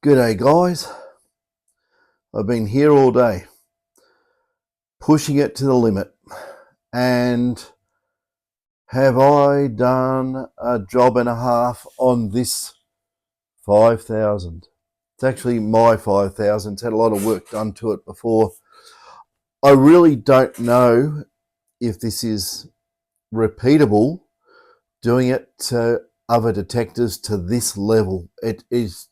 G'day guys, I've been here all day pushing it to the limit, and have I done a job and a half on this 5,000. It's actually my 5,000. It's had a lot of work done to it before. I really don't know if this is repeatable, doing it to other detectors to this level. It is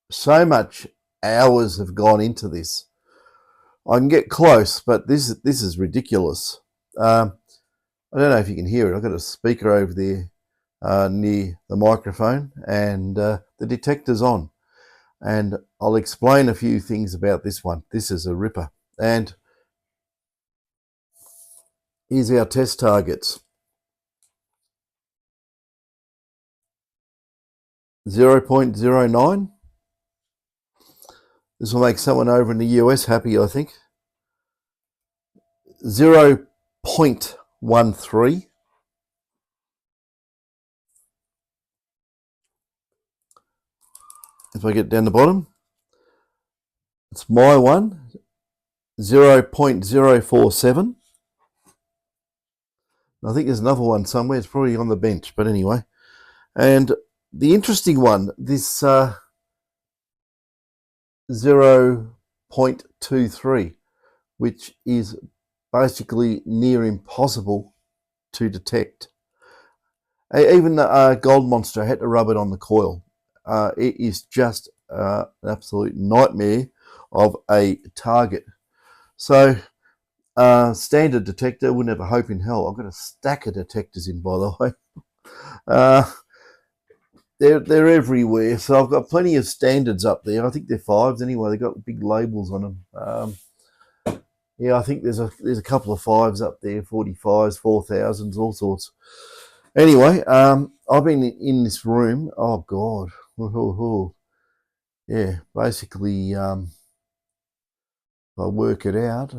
so much hours have gone into this. I can get close, but this is ridiculous. I don't know if you can hear it. I've got a speaker over there near the microphone, and the detector's on. And I'll explain a few things about this one. This is a ripper. And here's our test targets. 0.09. This will make someone over in the US happy, I think. 0.13. If I get down the bottom, it's my one, 0.047. I think there's another one somewhere. It's probably on the bench, but anyway. And the interesting one, this 0.23, which is basically near impossible to detect. Even the GoldMonster had to rub it on the coil. It is just an absolute nightmare of a target. So standard detector wouldn't have a hope in hell. I've got a stack of detectors in, by the way. They're everywhere. So I've got plenty of standards up there. I think they're 5s anyway. They've got big labels on them. Yeah, I think there's a couple of 5s up there, 45s, 4,000s, all sorts. Anyway, I've been in this room. Oh God, yeah. Basically, if I work it out,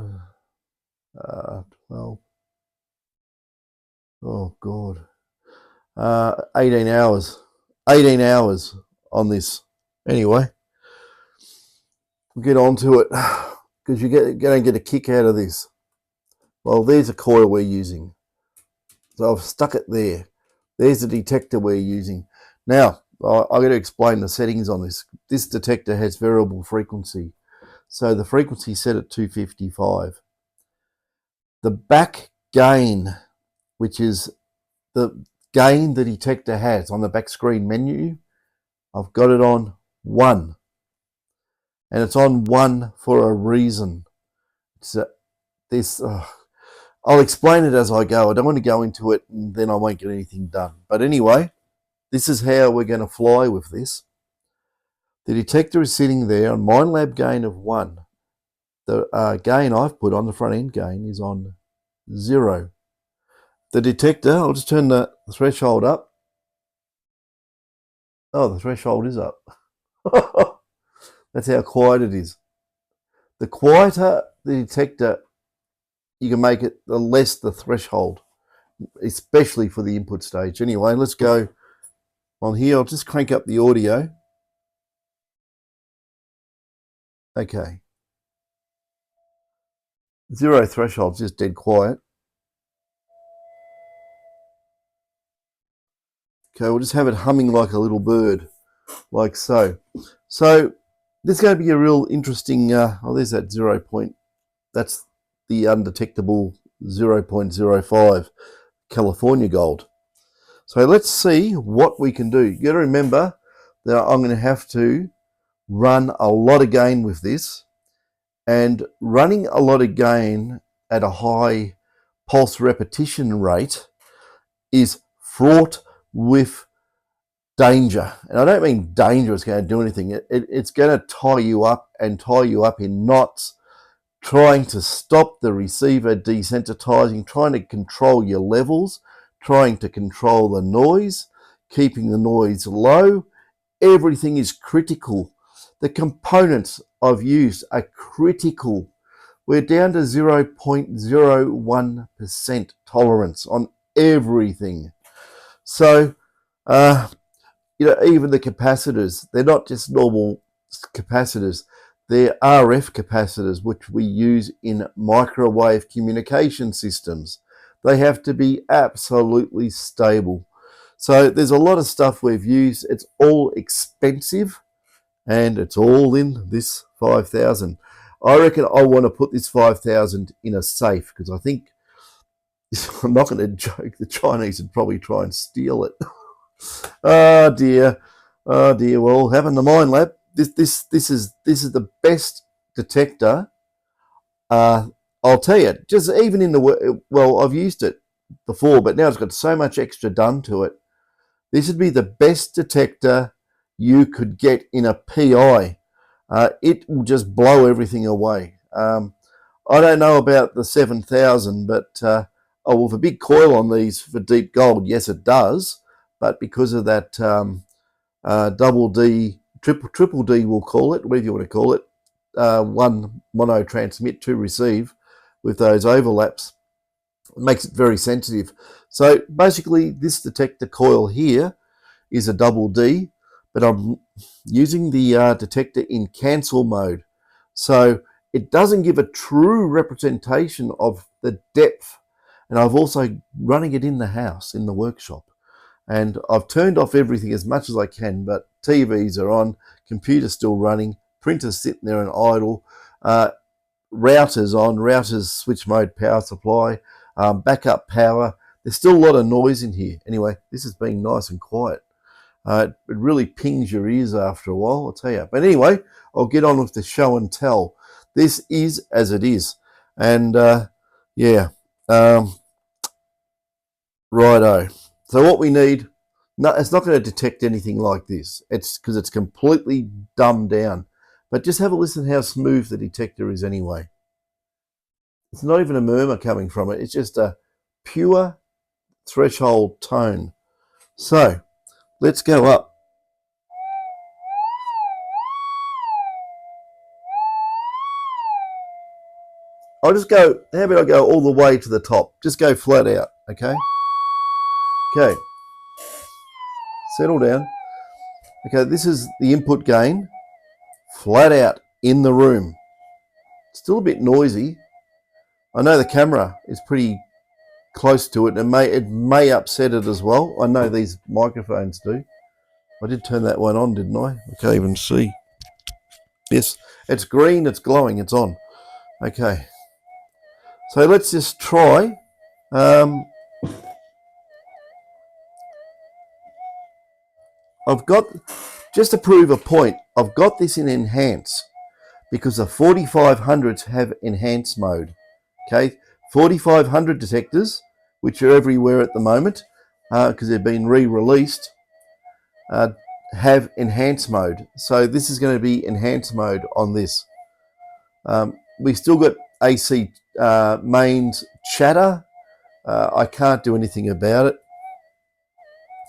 well, oh God, 18 hours. 18 hours on this. Anyway, we'll get on to it, because you're going to get a kick out of this. Well, there's a coil we're using. So I've stuck it there. There's the detector we're using. Now, I've got to explain the settings on this. This detector has variable frequency. So the frequency is set at 255. The back gain, which is the gain the detector has on the back screen menu, I've got it on 1. And it's on 1 for a reason. I'll explain it as I go. I don't want to go into it and then I won't get anything done. But anyway, this is how we're going to fly with this. The detector is sitting there on Minelab gain of 1. The gain I've put on, the front end gain, is on 0. The detector, I'll just turn the threshold up. Oh, the threshold is up. That's how quiet it is. The quieter the detector you can make it, the less the threshold, especially for the input stage. Anyway, let's go on here. I'll just crank up the audio. Okay. 0 threshold, just dead quiet. Okay, we'll just have it humming like a little bird, like so. So this is going to be a real interesting, oh, there's that 0 point. That's the undetectable 0.05 California gold. So let's see what we can do. You got to remember that I'm going to have to run a lot of gain with this, and running a lot of gain at a high pulse repetition rate is fraught with danger. And I don't mean danger is going to do anything. It's going to tie you up and tie you up in knots, trying to stop the receiver desensitizing, trying to control your levels, trying to control the noise, keeping the noise low. Everything is critical. The components I've used are critical. We're down to 0.01% tolerance on everything. So, even the capacitors, they're not just normal capacitors. They're RF capacitors, which we use in microwave communication systems. They have to be absolutely stable. So there's a lot of stuff we've used. It's all expensive, and it's all in this 5,000. I reckon I want to put this 5,000 in a safe, because I think, I'm not going to joke, the Chinese would probably try and steal it. Oh dear, oh dear. Well, having the Minelab, this is the best detector. I'll tell you, just even in the, well, I've used it before, but now it's got so much extra done to it. This would be the best detector you could get in a PI. It will just blow everything away. I don't know about the 7,000, but oh, well, for big coil on these for deep gold, yes, it does. But because of that double D, triple D, we'll call it, whatever you want to call it, one mono transmit, two receive, with those overlaps, it makes it very sensitive. So basically, this detector coil here is a double D, but I'm using the detector in cancel mode. So it doesn't give a true representation of the depth. And I've also running it in the house, in the workshop. And I've turned off everything as much as I can, but TVs are on, computer's still running, printer's sitting there and idle, routers on, routers switch mode power supply, backup power. There's still a lot of noise in here. Anyway, this is being nice and quiet. It really pings your ears after a while, I'll tell you. But anyway, I'll get on with the show and tell. This is as it is. And yeah, righto. So what we need, no, it's not going to detect anything like this. It's because it's completely dumbed down. But just have a listen how smooth the detector is anyway. It's not even a murmur coming from it. It's just a pure threshold tone. So let's go up. I'll just go, how about I go all the way to the top? Just go flat out, okay? Okay. Settle down. Okay, this is the input gain, flat out in the room. Still a bit noisy. I know the camera is pretty close to it, and it may upset it as well. I know these microphones do. I did turn that one on, didn't I? I can't even see. Yes, it's green, it's glowing, it's on. Okay. So let's just try. I've got, just to prove a point, I've got this in enhance because the 4500s have enhance mode. Okay, 4500 detectors, which are everywhere at the moment because they've been re-released, have enhance mode. So this is going to be enhance mode on this. We still got AC mains chatter. I can't do anything about it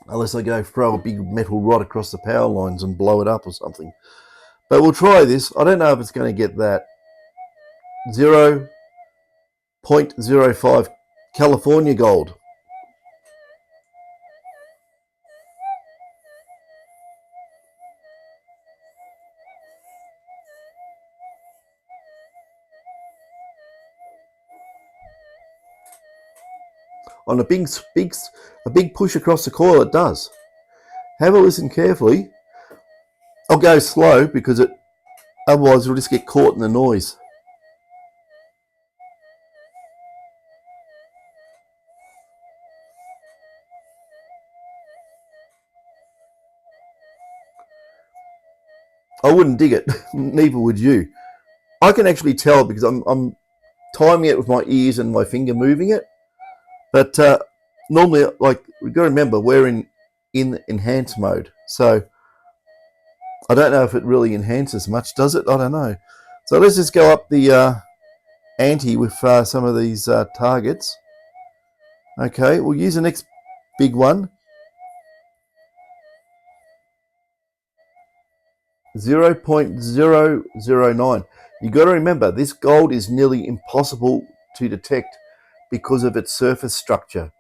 unless I go throw a big metal rod across the power lines and blow it up or something. But we'll try this. I don't know if it's going to get that. 0.05 California gold. On a big push across the coil, it does. Have a listen carefully. I'll go slow because otherwise we'll just get caught in the noise. I wouldn't dig it, neither would you. I can actually tell because I'm timing it with my ears and my finger moving it. But normally, like, we've got to remember, we're in enhance mode. So I don't know if it really enhances much, does it? I don't know. So let's just go up the ante with some of these targets. Okay, we'll use the next big one. 0.009. You got to remember, this gold is nearly impossible to detect because of its surface structure.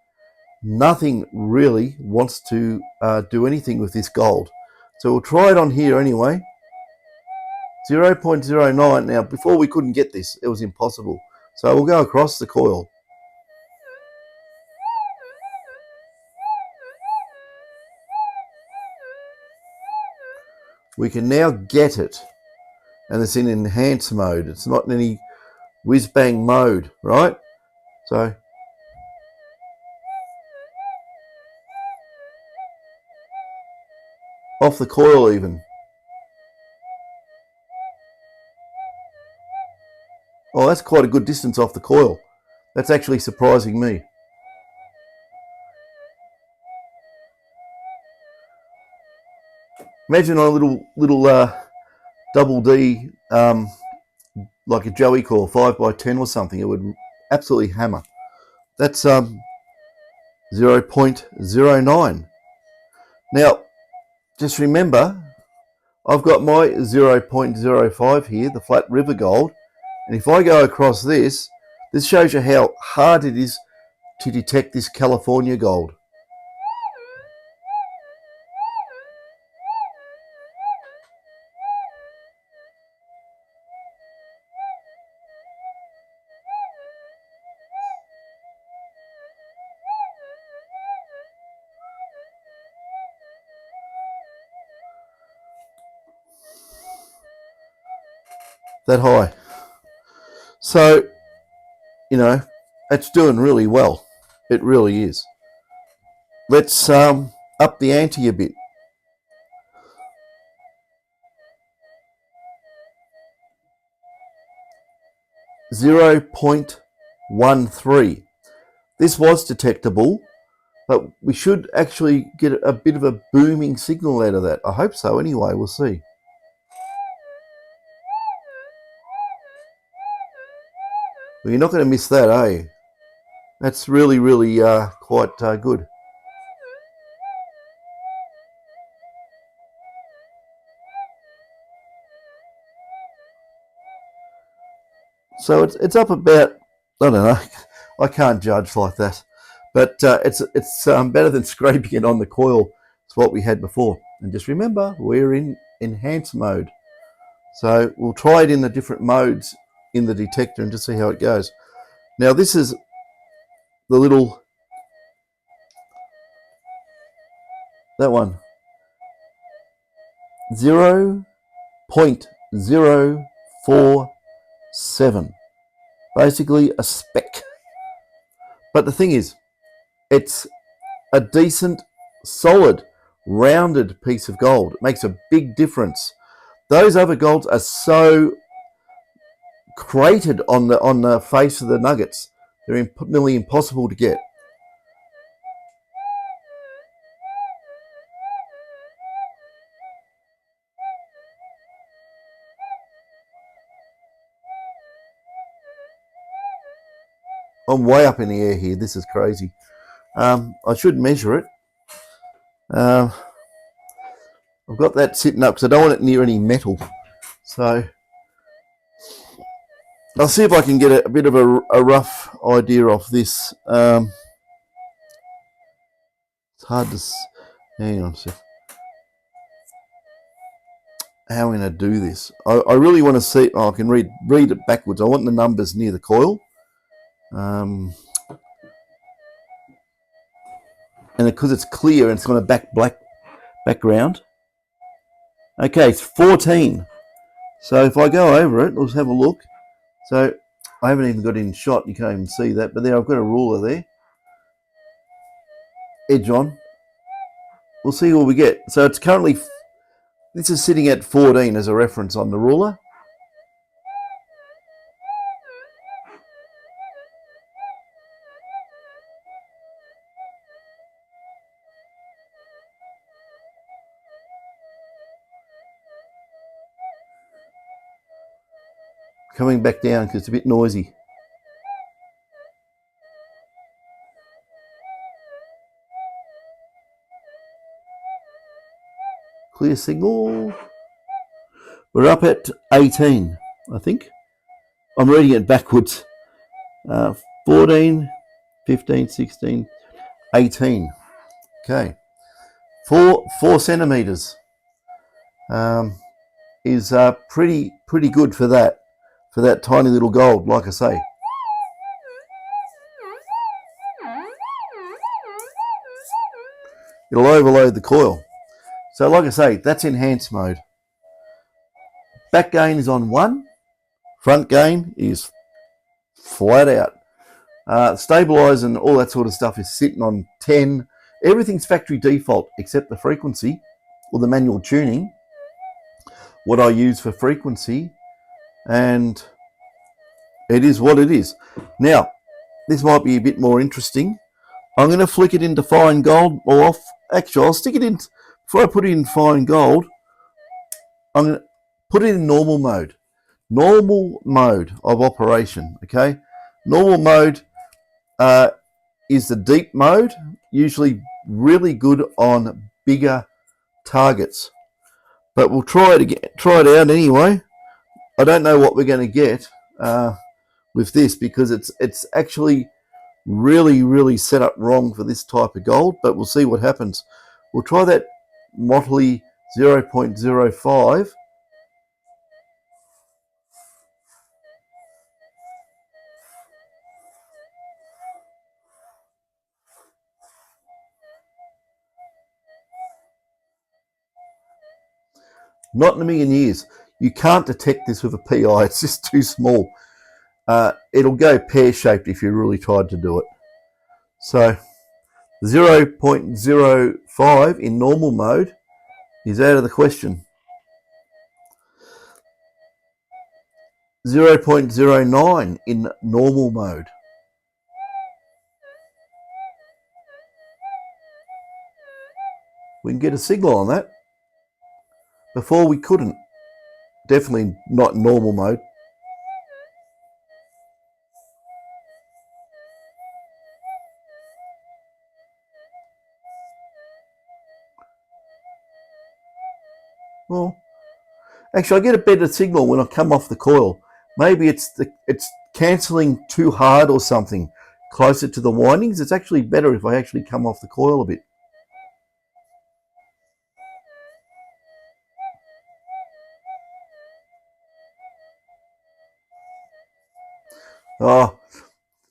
Nothing really wants to do anything with this gold. So we'll try it on here anyway. 0.09. Now, before we couldn't get this, it was impossible. So we'll go across the coil. We can now get it, and it's in enhance mode. It's not in any whiz-bang mode, right? So off the coil even. Oh, that's quite a good distance off the coil. That's actually surprising me. Imagine on a little double D, like a Joey coil, 5x10 or something, it would absolutely hammer. That's 0.09. Now, just remember, I've got my 0.05 here, the flat river gold, and if I go across this shows you how hard it is to detect this California gold. That high. So, you know, it's doing really well. It really is. Let's up the ante a bit. .13. This was detectable, but we should actually get a bit of a booming signal out of that. I hope so anyway, we'll see. Well, you're not going to miss that, eh? That's really quite good. So it's up about, I don't know, I can't judge like that, but it's better than scraping it on the coil. It's what we had before. And just remember, we're in enhance mode. So we'll try it in the different modes in the detector and just see how it goes. Now this is the little, that one, 0.047. Basically a speck. But the thing is, it's a decent, solid, rounded piece of gold. It makes a big difference. Those other golds are so cratered on the face of the nuggets. They're nearly impossible to get. I'm way up in the air here. This is crazy. I should measure it. I've got that sitting up because I don't want it near any metal. So I'll see if I can get a bit of a rough idea of this. It's hard to... Hang on a sec. How am I going to do this? I really want to see... Oh, I can read it backwards. I want the numbers near the coil. And because it's clear and it's got a black background. Okay, it's 14. So if I go over it, let's have a look. So I haven't even got it in shot. You can't even see that. But there, I've got a ruler there. Edge on. We'll see what we get. So it's currently... This is sitting at 14 as a reference on the ruler. Coming back down because it's a bit noisy. Clear signal. We're up at 18, I think. I'm reading it backwards. 14, 15, 16, 18. Okay. 4 centimeters. is pretty good for that tiny little gold, like I say. It'll overload the coil. So like I say, that's enhanced mode. Back gain is on 1. Front gain is flat out. Stabilize and all that sort of stuff is sitting on 10. Everything's factory default except the frequency or the manual tuning. What I use for frequency, and it is what it is. Now, this might be a bit more interesting. I'm going to flick it into fine gold or off. Actually, I'll stick it in, before I put it in fine gold, I'm going to put it in normal mode. Normal mode of operation, okay? Normal mode is the deep mode, usually really good on bigger targets. But we'll try it again, try it out anyway. I don't know what we're going to get with this because it's actually really set up wrong for this type of gold, but we'll see what happens. We'll try that Motley 0.05. Not in a million years. You can't detect this with a PI. It's just too small. It'll go pear-shaped if you really tried to do it. So 0.05 in normal mode is out of the question. 0.09 in normal mode. We can get a signal on that. Before we couldn't. Definitely not normal mode. Well, actually I get a better signal when I come off the coil. Maybe it's cancelling too hard or something closer to the windings. It's actually better if I actually come off the coil a bit. Oh,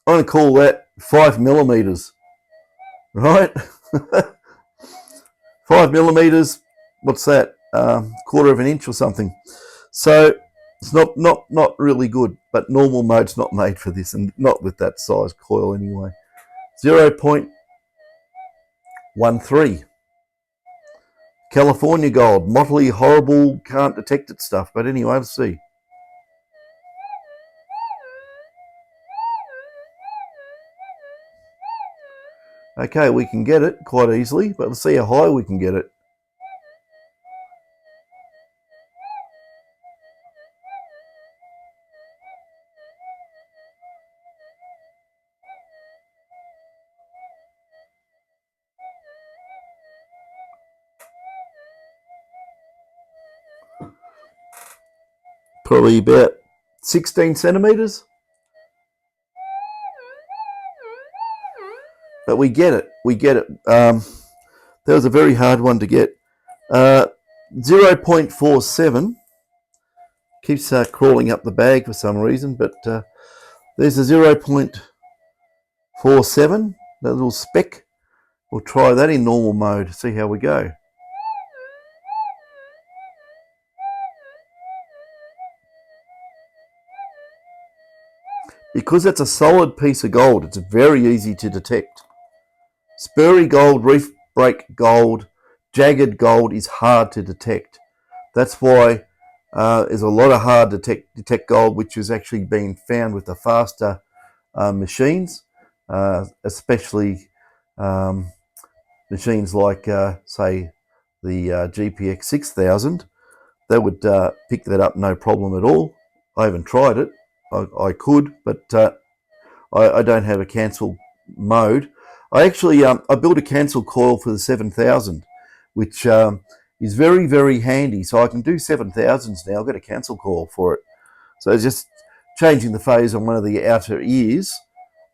I'm going to call that 5 millimeters, right? 5 millimeters, what's that? Quarter of an inch or something. So it's not really good, but normal mode's not made for this, and not with that size coil anyway. 0.13. California gold, motley, horrible, can't detect it stuff. But anyway, let's see. Okay, we can get it quite easily, but let's see how high we can get it. Probably about 16 centimeters. But we get it. That was a very hard one to get. 0.47 keeps crawling up the bag for some reason, but there's a 0.47, that little speck. We'll try that in normal mode, see how we go. Because it's a solid piece of gold, it's very easy to detect. Spurry gold, reef break gold, jagged gold is hard to detect. That's why there's a lot of hard to detect gold, which is actually being found with the faster machines, especially machines like, say, the GPX 6000. That would pick that up no problem at all. I haven't tried it. I could, but I don't have a cancel mode. I actually I built a cancel coil for the 7000, which is very handy. So I can do 7000s now. I've got a cancel coil for it. So it's just changing the phase on one of the outer ears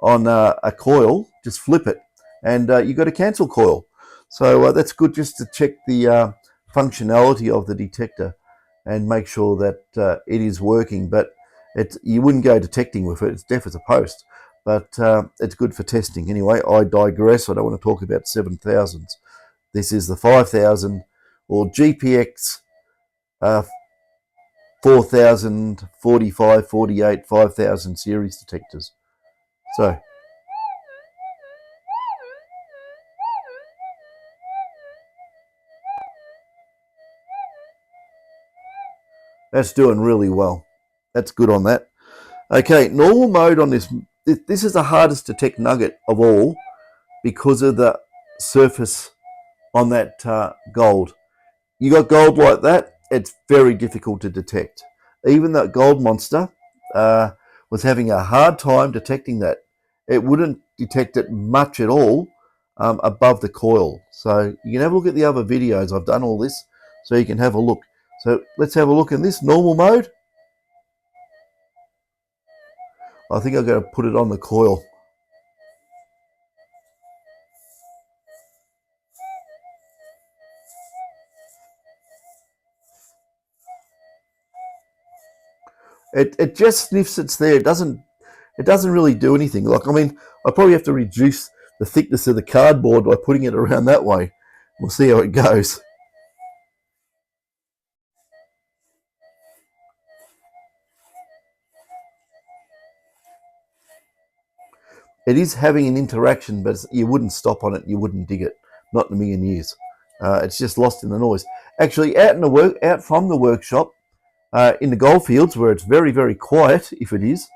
on a coil. Just flip it, and you've got a cancel coil. So that's good just to check the functionality of the detector. and make sure that it is working. But you wouldn't go detecting with it. It's deaf as a post, but it's good for testing. Anyway, I digress. I don't want to talk about 7000s. This is the 5000 or GPX 4000, 45, 48, 5000 series detectors. So that's doing really well. That's good on that. Okay, normal mode on this. This is the hardest to detect nugget of all because of the surface on that gold. You got gold like that, it's very difficult to detect. Even that GoldMonster was having a hard time detecting that. It wouldn't detect it much at all above the coil. So you can have a look at the other videos. I've done all this so you can have a look. So let's have a look in this normal mode. I think I'm going to put it on the coil. It just sniffs it's there. It doesn't really do anything. Like, I mean, I probably have to reduce the thickness of the cardboard by putting it around that way. We'll see how it goes. It is having an interaction, but you wouldn't stop on it. You wouldn't dig it. Not in a million years. It's just lost in the noise. Actually, out from the workshop, in the gold fields where it's very, very quiet, if it is,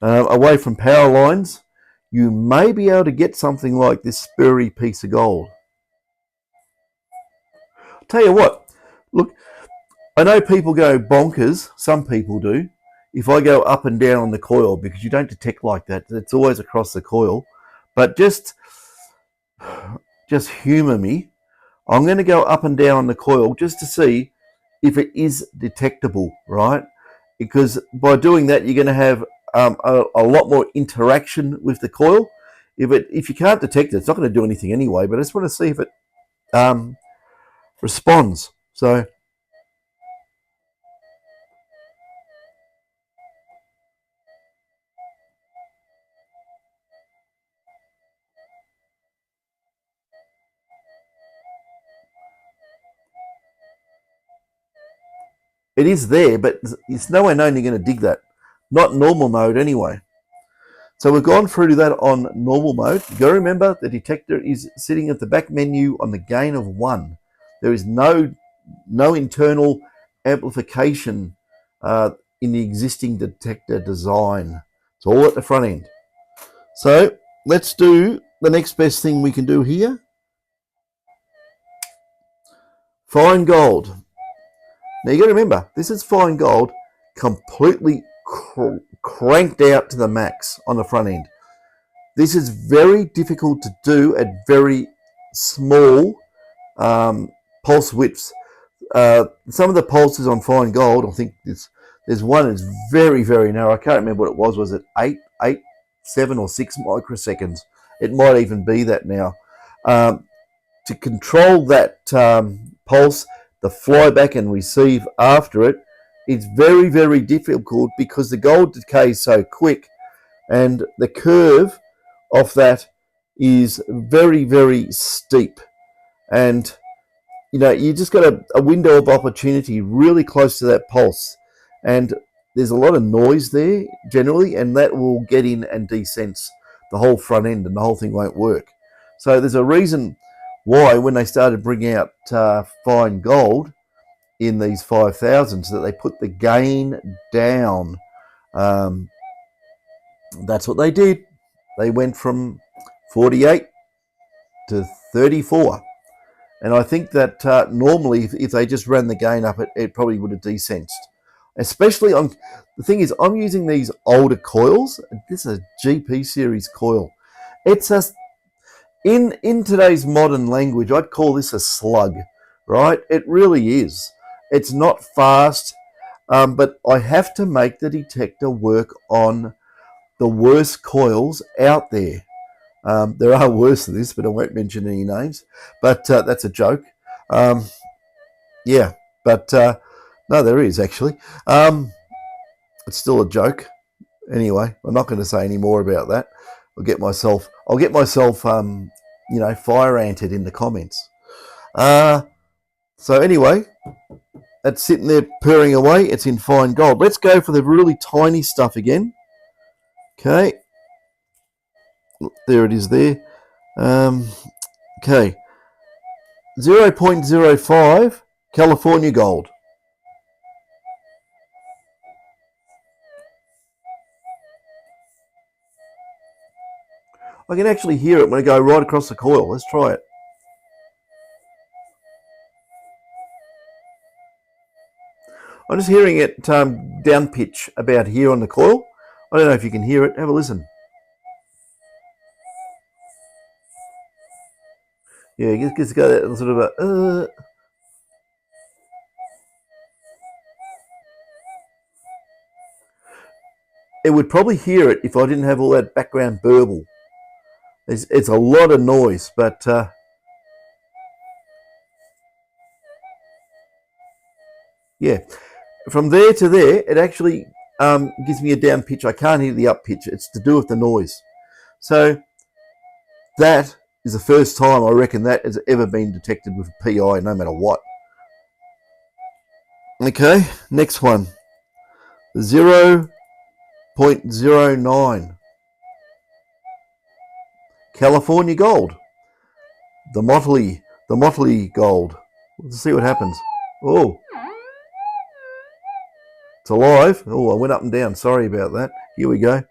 away from power lines, you may be able to get something like this spurry piece of gold. I'll tell you what, look, I know people go bonkers, some people do, if I go up and down on the coil, because you don't detect like that. It's always across the coil. But just humour me. I'm going to go up and down on the coil just to see if it is detectable, right? Because by doing that, you're going to have a lot more interaction with the coil. If you can't detect it, it's not going to do anything anyway, but I just want to see if it responds. So it is there, but it's nowhere known you're going to dig that. Not normal mode anyway. So we've gone through that on normal mode. You got to remember the detector is sitting at the back menu on the gain of 1. There is no internal amplification in the existing detector design. It's all at the front end. So let's do the next best thing we can do here. Fine gold. Now you got to remember, this is fine gold completely cranked out to the max on the front end. This is very difficult to do at very small pulse widths. Some of the pulses on fine gold, I think there's one that's very, very narrow. I can't remember what it was. Was it 8, 7 or 6 microseconds? It might even be that now. To control that pulse, the flyback and receive after it, it's very, very difficult because the gold decays so quick and the curve of that is very, very steep. And, you just got a window of opportunity really close to that pulse. And there's a lot of noise there generally, and that will get in and desense the whole front end and the whole thing won't work. So there's a reason why when they started bringing out fine gold in these 5000s that they put the gain down. That's what they did. They went from 48 to 34. And I think that normally if they just ran the gain up, it probably would have desensed. Especially the thing is, I'm using these older coils. This is a GP series coil. It's in today's modern language, I'd call this a slug, right? It really is. It's not fast, but I have to make the detector work on the worst coils out there. There are worse than this, but I won't mention any names. But that's a joke. Yeah, but No, there is actually. It's still a joke. Anyway, I'm not going to say any more about that. I'll get myself, you know, fire anted in the comments. So anyway, that's sitting there purring away. It's in fine gold. Let's go for the really tiny stuff again. Okay, there it is there. Okay, 0.05 California gold. I can actually hear it when I go right across the coil. Let's try it. I'm just hearing it down pitch about here on the coil. I don't know if you can hear it. Have a listen. Yeah, just go that sort of a. It would probably hear it if I didn't have all that background burble. It's a lot of noise, but yeah, from there to there, it actually gives me a down pitch. I can't hear the up pitch. It's to do with the noise. So that is the first time I reckon that has ever been detected with a PI, no matter what. Okay, next one. 0.09 California gold. The Motley gold. Let's see what happens. Oh, it's alive. Oh, I went up and down. Sorry about that. Here we go.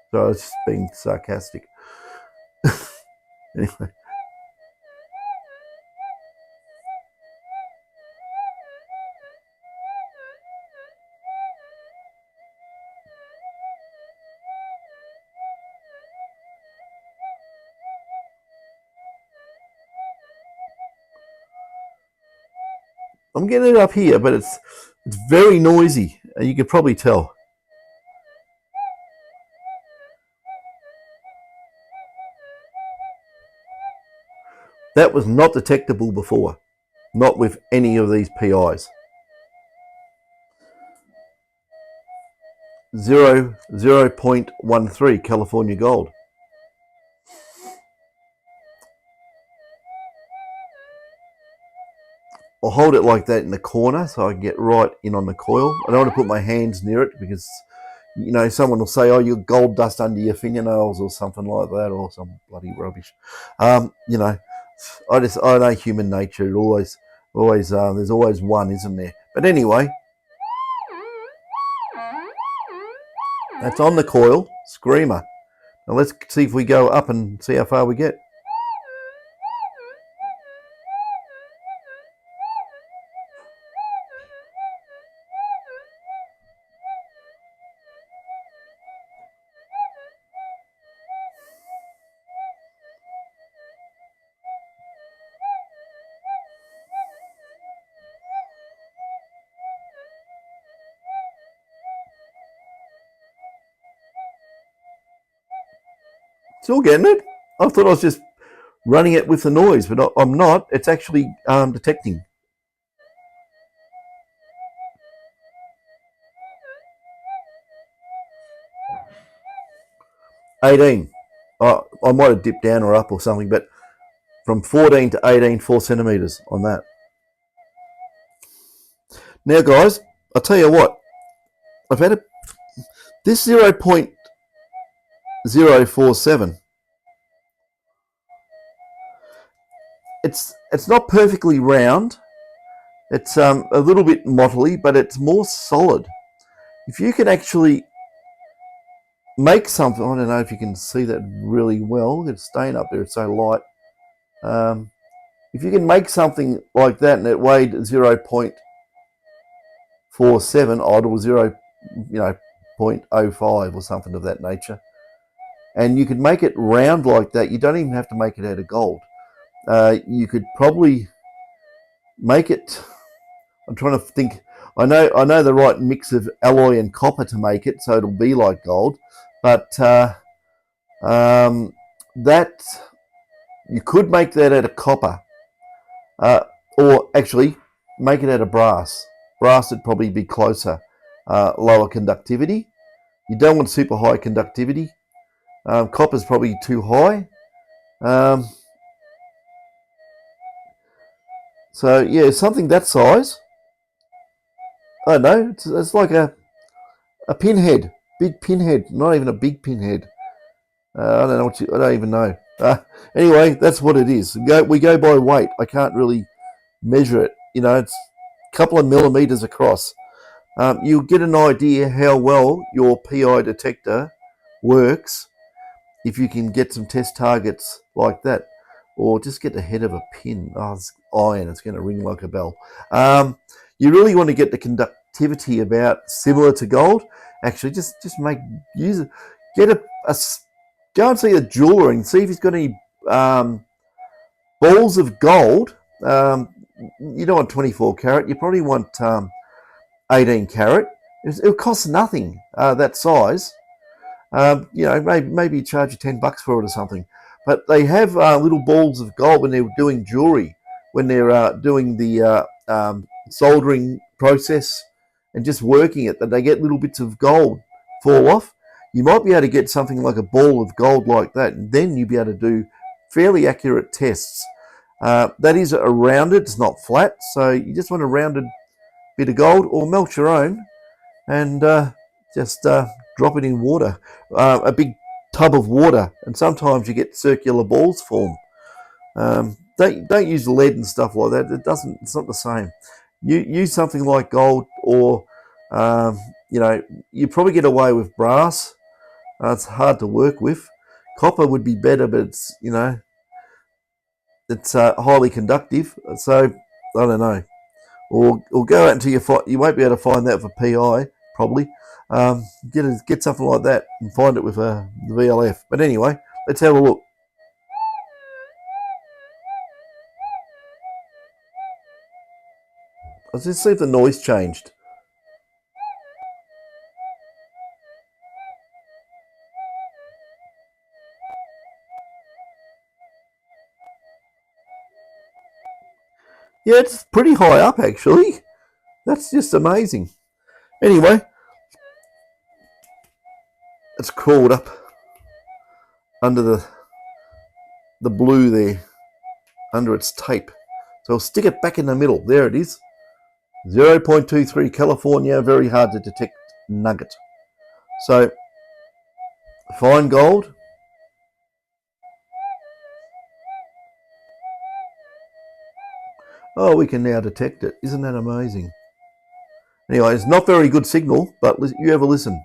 So I was just being sarcastic. Anyway. I'm getting it up here, but it's very noisy. You could probably tell. That was not detectable before, not with any of these PIs. 0.13 California gold. I'll hold it like that in the corner so I can get right in on the coil. I don't want to put my hands near it because, you know, someone will say, oh, you've gold dust under your fingernails or something like that, or some bloody rubbish. You know, I know human nature. Always, there's always one, isn't there? But anyway, that's on the coil, screamer. Now let's see if we go up and see how far we get. Still getting it. I thought I was just running it with the noise, but I'm not. It's actually detecting. 18. I might have dipped down or up or something, but from 14 to 18, 4 centimeters on that. Now, guys, I'll tell you what. I've had this 0.047. It's not perfectly round. It's a little bit mottly, but it's more solid. If you can actually make something, I don't know if you can see that really well. It's staying up there. It's so light. If you can make something like that and it weighed 0.47 odd or 0.05 or something of that nature, and you could make it round like that, you don't even have to make it out of gold. You could probably make it. I'm trying to think. I know the right mix of alloy and copper to make it, so it'll be like gold. But that you could make that out of copper, or actually make it out of brass. brass would probably be closer, lower conductivity. You don't want super high conductivity. Copper's probably too high. So yeah, something that size. I don't know. It's like a pinhead, big pinhead. Not even a big pinhead. I don't know I don't even know. Anyway, that's what it is. We go by weight. I can't really measure it. You know, it's a couple of millimeters across. You'll get an idea how well your PI detector works if you can get some test targets like that, or just get the head of a pin. Oh, it's iron. It's going to ring like a bell. You really want to get the conductivity about similar to gold. Actually, just use it. Get go and see a jeweler and see if he's got any balls of gold. You don't want 24 carat. You probably want 18 carat. It'll cost nothing that size. You know, maybe charge you $10 for it or something. But they have little balls of gold when they're doing jewelry, when they're doing the soldering process and just working it, that they get little bits of gold fall off. You might be able to get something like a ball of gold like that, and then you'll be able to do fairly accurate tests. That is a rounded, it's not flat, so you just want a rounded bit of gold, or melt your own and just drop it in water, a big tub of water, and sometimes you get circular balls form. Don't use lead and stuff like that. It's not the same. You use something like gold, or you know, you probably get away with brass. It's hard to work with. Copper would be better, but it's, you know, it's highly conductive. So I don't know. Or go out until you won't be able to find that for PI probably. Get something like that and find it with the VLF. But anyway, let's have a look. Let's just see if the noise changed. Yeah, it's pretty high up actually. That's just amazing. Anyway, it's crawled up under the blue there, under its tape. So I'll stick it back in the middle. There it is. 0.23 California, very hard to detect nugget. So fine gold. Oh, we can now detect it. Isn't that amazing? Anyway, it's not very good signal, but you have a listen.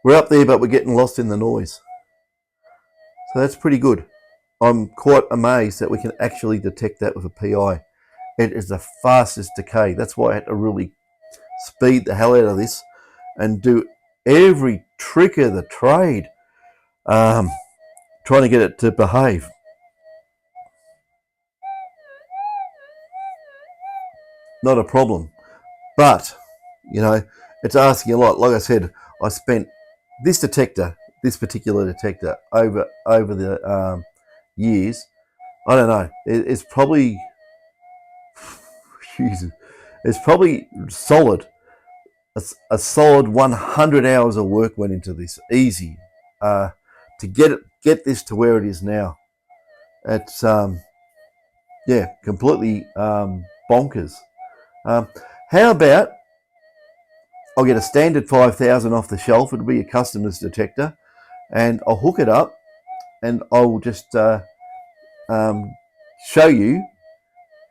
We're up there, but we're getting lost in the noise. So that's pretty good. I'm quite amazed that we can actually detect that with a PI. It is the fastest decay. That's why I had to really speed the hell out of this and do every trick of the trade, trying to get it to behave. Not a problem. But, you know, it's asking a lot. Like I said, I spent this particular detector over the years. I don't know. It's probably, Jesus, it's probably solid. A solid 100 hours of work went into this, easy, to get this to where it is now. It's yeah, completely bonkers. How about I'll get a standard 5000 off the shelf. It'll be a customer's detector, and I'll hook it up, and I'll just show you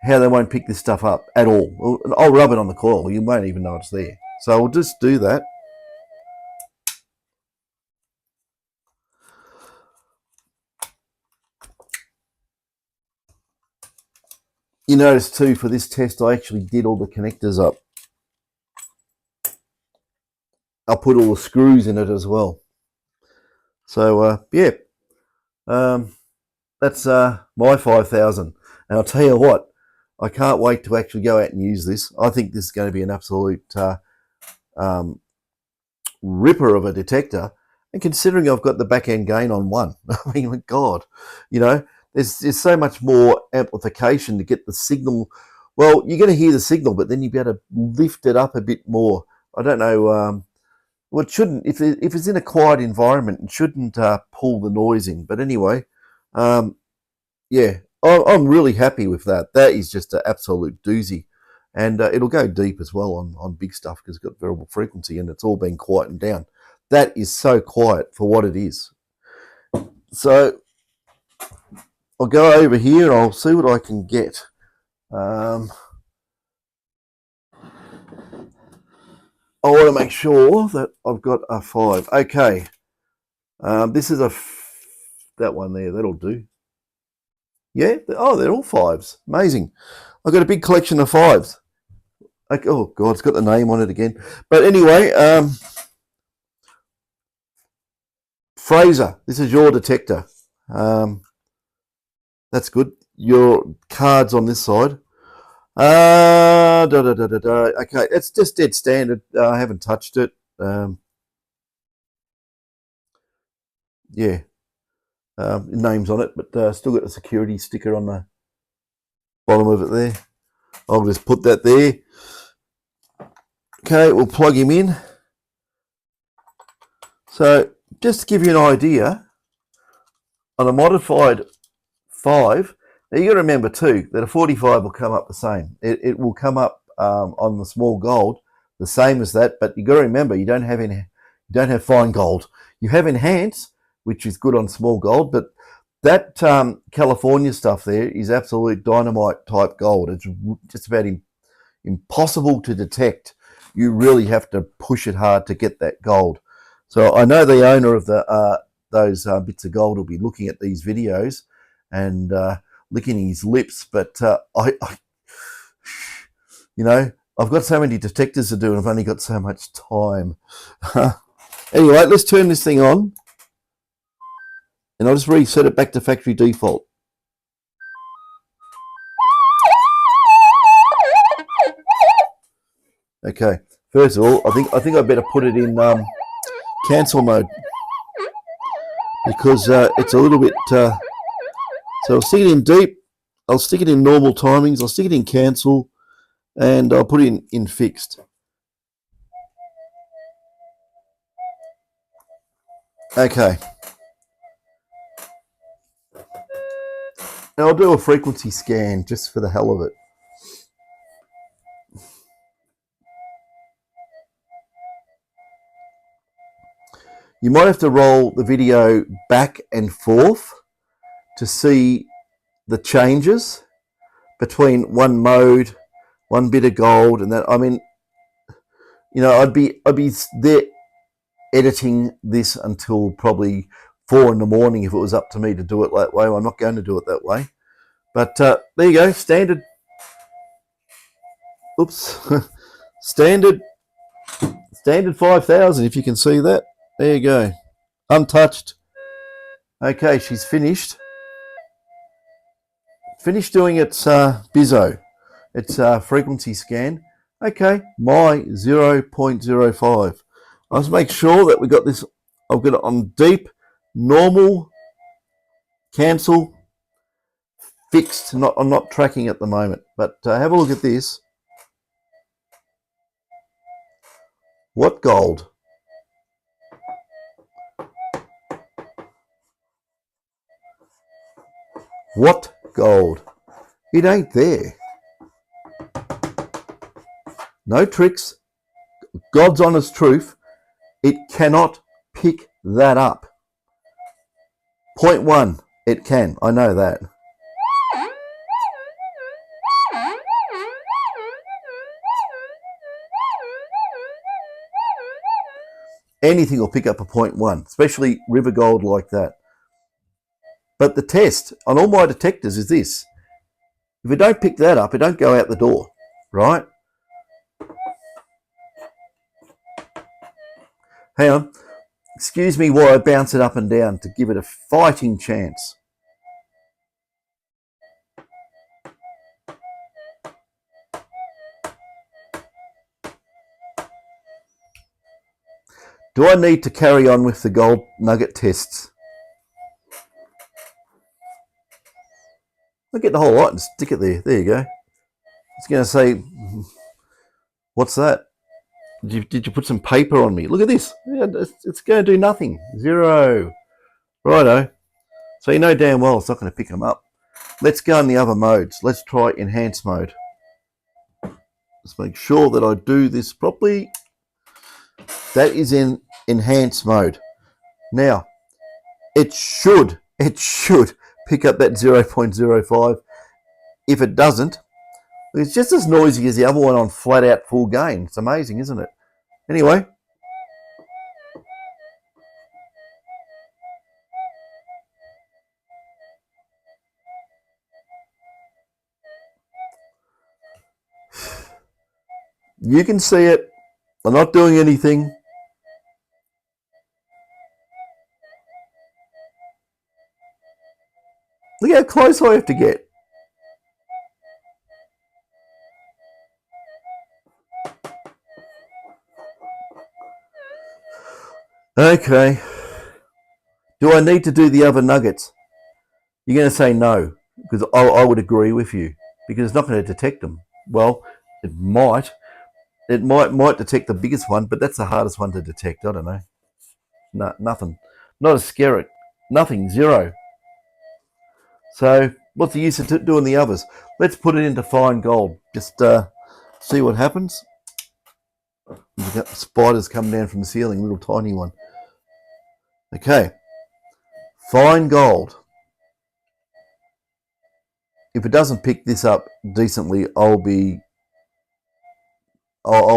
how they won't pick this stuff up at all. I'll rub it on the coil. You won't even know it's there. So I'll just do that. You notice too, for this test, I actually did all the connectors up. I'll put all the screws in it as well. So yeah, that's my 5000. And I'll tell you what, I can't wait to actually go out and use this. I think this is going to be an absolute ripper of a detector. And considering I've got the back end gain on 1, I mean, God, you know, there's so much more amplification to get the signal. Well, you're going to hear the signal, but then you'll be able to lift it up a bit more. I don't know. Well, it shouldn't, if it's in a quiet environment, it shouldn't pull the noise in. But anyway, yeah, I'm really happy with that. That is just an absolute doozy. And it'll go deep as well on big stuff because it's got variable frequency and it's all been quietened down. That is so quiet for what it is. So I'll go over here and I'll see what I can get. I want to make sure that I've got a 5. Okay. This is that one there. That'll do. Yeah. Oh, they're all 5s. Amazing. I've got a big collection of 5s. Like, oh God, it's got the name on it again. But anyway, Fraser, this is your detector. That's good. Your cards on this side. Okay, it's just dead standard. I haven't touched it. Yeah, names on it, but still got the security sticker on the bottom of it there. I'll just put that there. Okay, we'll plug him in. So just to give you an idea, on a modified 5, now you got to remember too that a 45 will come up the same. It will come up on the small gold the same as that, but you got to remember you don't have fine gold. You have enhance, which is good on small gold, but that California stuff there is absolute dynamite type gold. It's just about impossible to detect. You really have to push it hard to get that gold. So I know the owner of those bits of gold will be looking at these videos and licking his lips, but you know, I've got so many detectors to do and I've only got so much time. Anyway, let's turn this thing on and I'll just reset it back to factory default. Okay, first of all, I think I better put it in cancel mode because it's a little bit. So I'll stick it in deep. I'll stick it in normal timings. I'll stick it in cancel, and I'll put it in fixed. Okay. Now I'll do a frequency scan just for the hell of it. You might have to roll the video back and forth to see the changes between one mode, one bit of gold, and that. I mean, you know, I'd be there editing this until probably 4 in the morning if it was up to me to do it that way. I'm not going to do it that way. But there you go, standard. Oops, standard 5,000. If you can see that, there you go, untouched. Okay, she's finished doing its bizzo, its frequency scan. Okay, my 0.05. Let's make sure that we got this. I've got it on deep, normal, cancel, fixed. I'm not tracking at the moment, but have a look at this. What gold? What gold? It ain't there. No tricks. God's honest truth. It cannot pick that up. 0.1, it can. I know that. Anything will pick up a 0.1, especially river gold like that. But the test on all my detectors is this. If it don't pick that up, it don't go out the door, right? Hang on. Excuse me while I bounce it up and down to give it a fighting chance. Do I need to carry on with the gold nugget tests? I'll get the whole lot and stick it there. There you go. It's going to say, what's that? Did you put some paper on me? Look at this. Yeah, it's going to do nothing. 0. Righto. So you know damn well it's not going to pick them up. Let's go in the other modes. Let's try enhance mode. Let's make sure that I do this properly. That is in enhance mode. Now, it should pick up that 0.05. If it doesn't, it's just as noisy as the other one on flat out full gain. It's amazing, isn't it? Anyway. You can see it. I'm not doing anything. Look how close I have to get. Okay. Do I need to do the other nuggets? You're going to say no, because I would agree with you, because it's not going to detect them. Well, it might. It might detect the biggest one, but that's the hardest one to detect. I don't know. No, nothing. Not a skerrit. Nothing. 0. So what's the use of doing the others? Let's put it into fine gold. Just see what happens. You've got spiders coming down from the ceiling, little tiny one. Okay. Fine gold. If it doesn't pick this up decently, I'll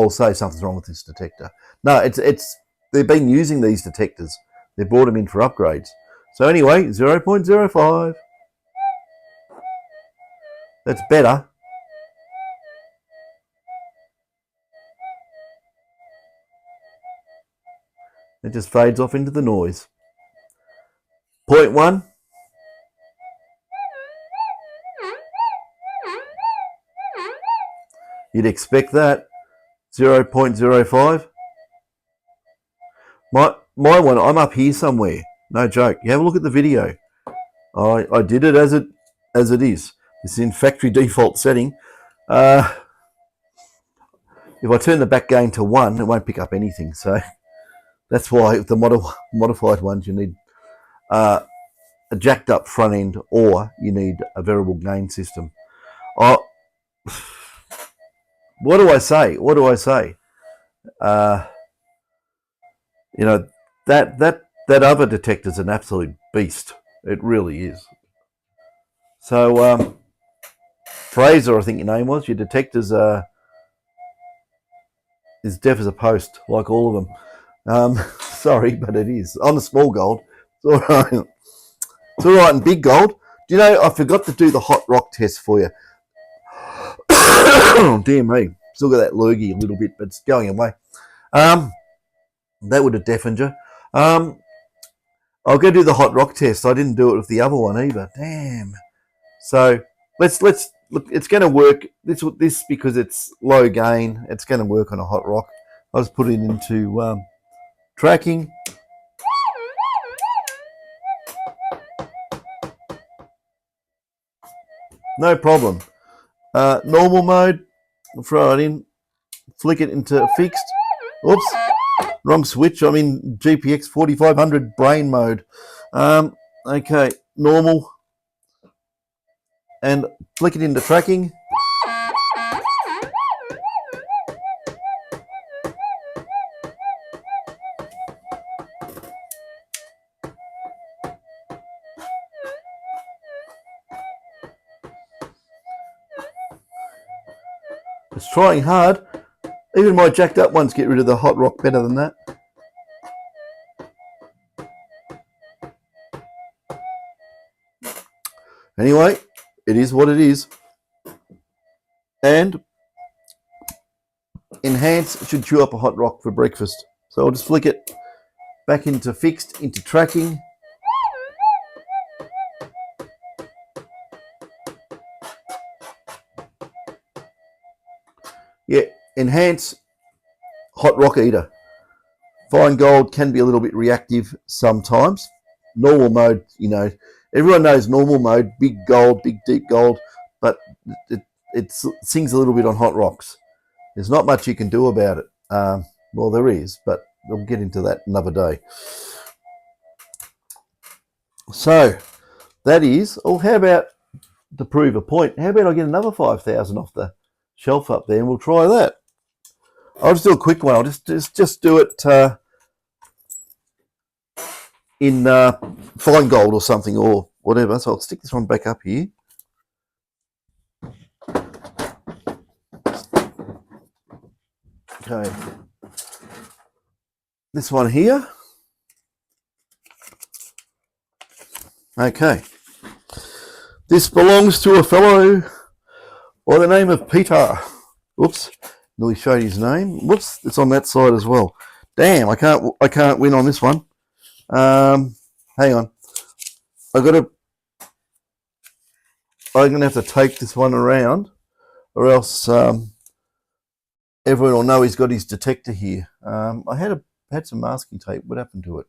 say something's wrong with this detector. No, they've been using these detectors. They brought them in for upgrades. So anyway, 0.05. That's better. It just fades off into the noise. 0.1. You'd expect that. 0.05. My one, I'm up here somewhere. No joke. You have a look at the video. I did it as it is. It's in factory default setting. If I turn the back gain to 1, it won't pick up anything. So that's why with the modified ones you need a jacked up front end, or you need a variable gain system. What do I say? You know, that other detector's an absolute beast. It really is. So Fraser, I think your name was. Your detector's is deaf as a post, like all of them. Sorry, but it is on the small gold. It's all right. It's all right in big gold. Do you know I forgot to do the hot rock test for you? Oh, dear me. Still got that lurgy a little bit, but it's going away. That would have deafened you. I'll go do the hot rock test. I didn't do it with the other one either. Damn. So let's look. It's going to work. This because it's low gain. It's going to work on a hot rock. I'll just put it into tracking. No problem. Normal mode. Throw it in. Flick it into fixed. Oops. Wrong switch. I'm in GPX 4500 brain mode. Okay. Normal. And flick it into tracking. It's trying hard. Even my jacked up ones get rid of the hot rock better than that. Anyway, it is what it is. And enhance should chew up a hot rock for breakfast. So I'll just flick it back into fixed, into tracking. Yeah, enhance hot rock eater. Fine gold can be a little bit reactive sometimes. Normal mode, you know, everyone knows normal mode, big gold, big deep gold, but it sings a little bit on hot rocks. There's not much you can do about it. Well, there is, but we'll get into that another day. So that is, how about, to prove a point, how about I get another 5,000 off the shelf up there and we'll try that. I'll just do a quick one. I'll just do it in fine gold or something or whatever. So I'll stick this one back up here. Okay. This one here. Okay. This belongs to a fellow by the name of Peter. Whoops. Nearly showed his name. Whoops. It's on that side as well. Damn, I can't win on this one. Hang on. I'm gonna have to take this one around, or else everyone will know he's got his detector here. I had some masking tape. What happened to it?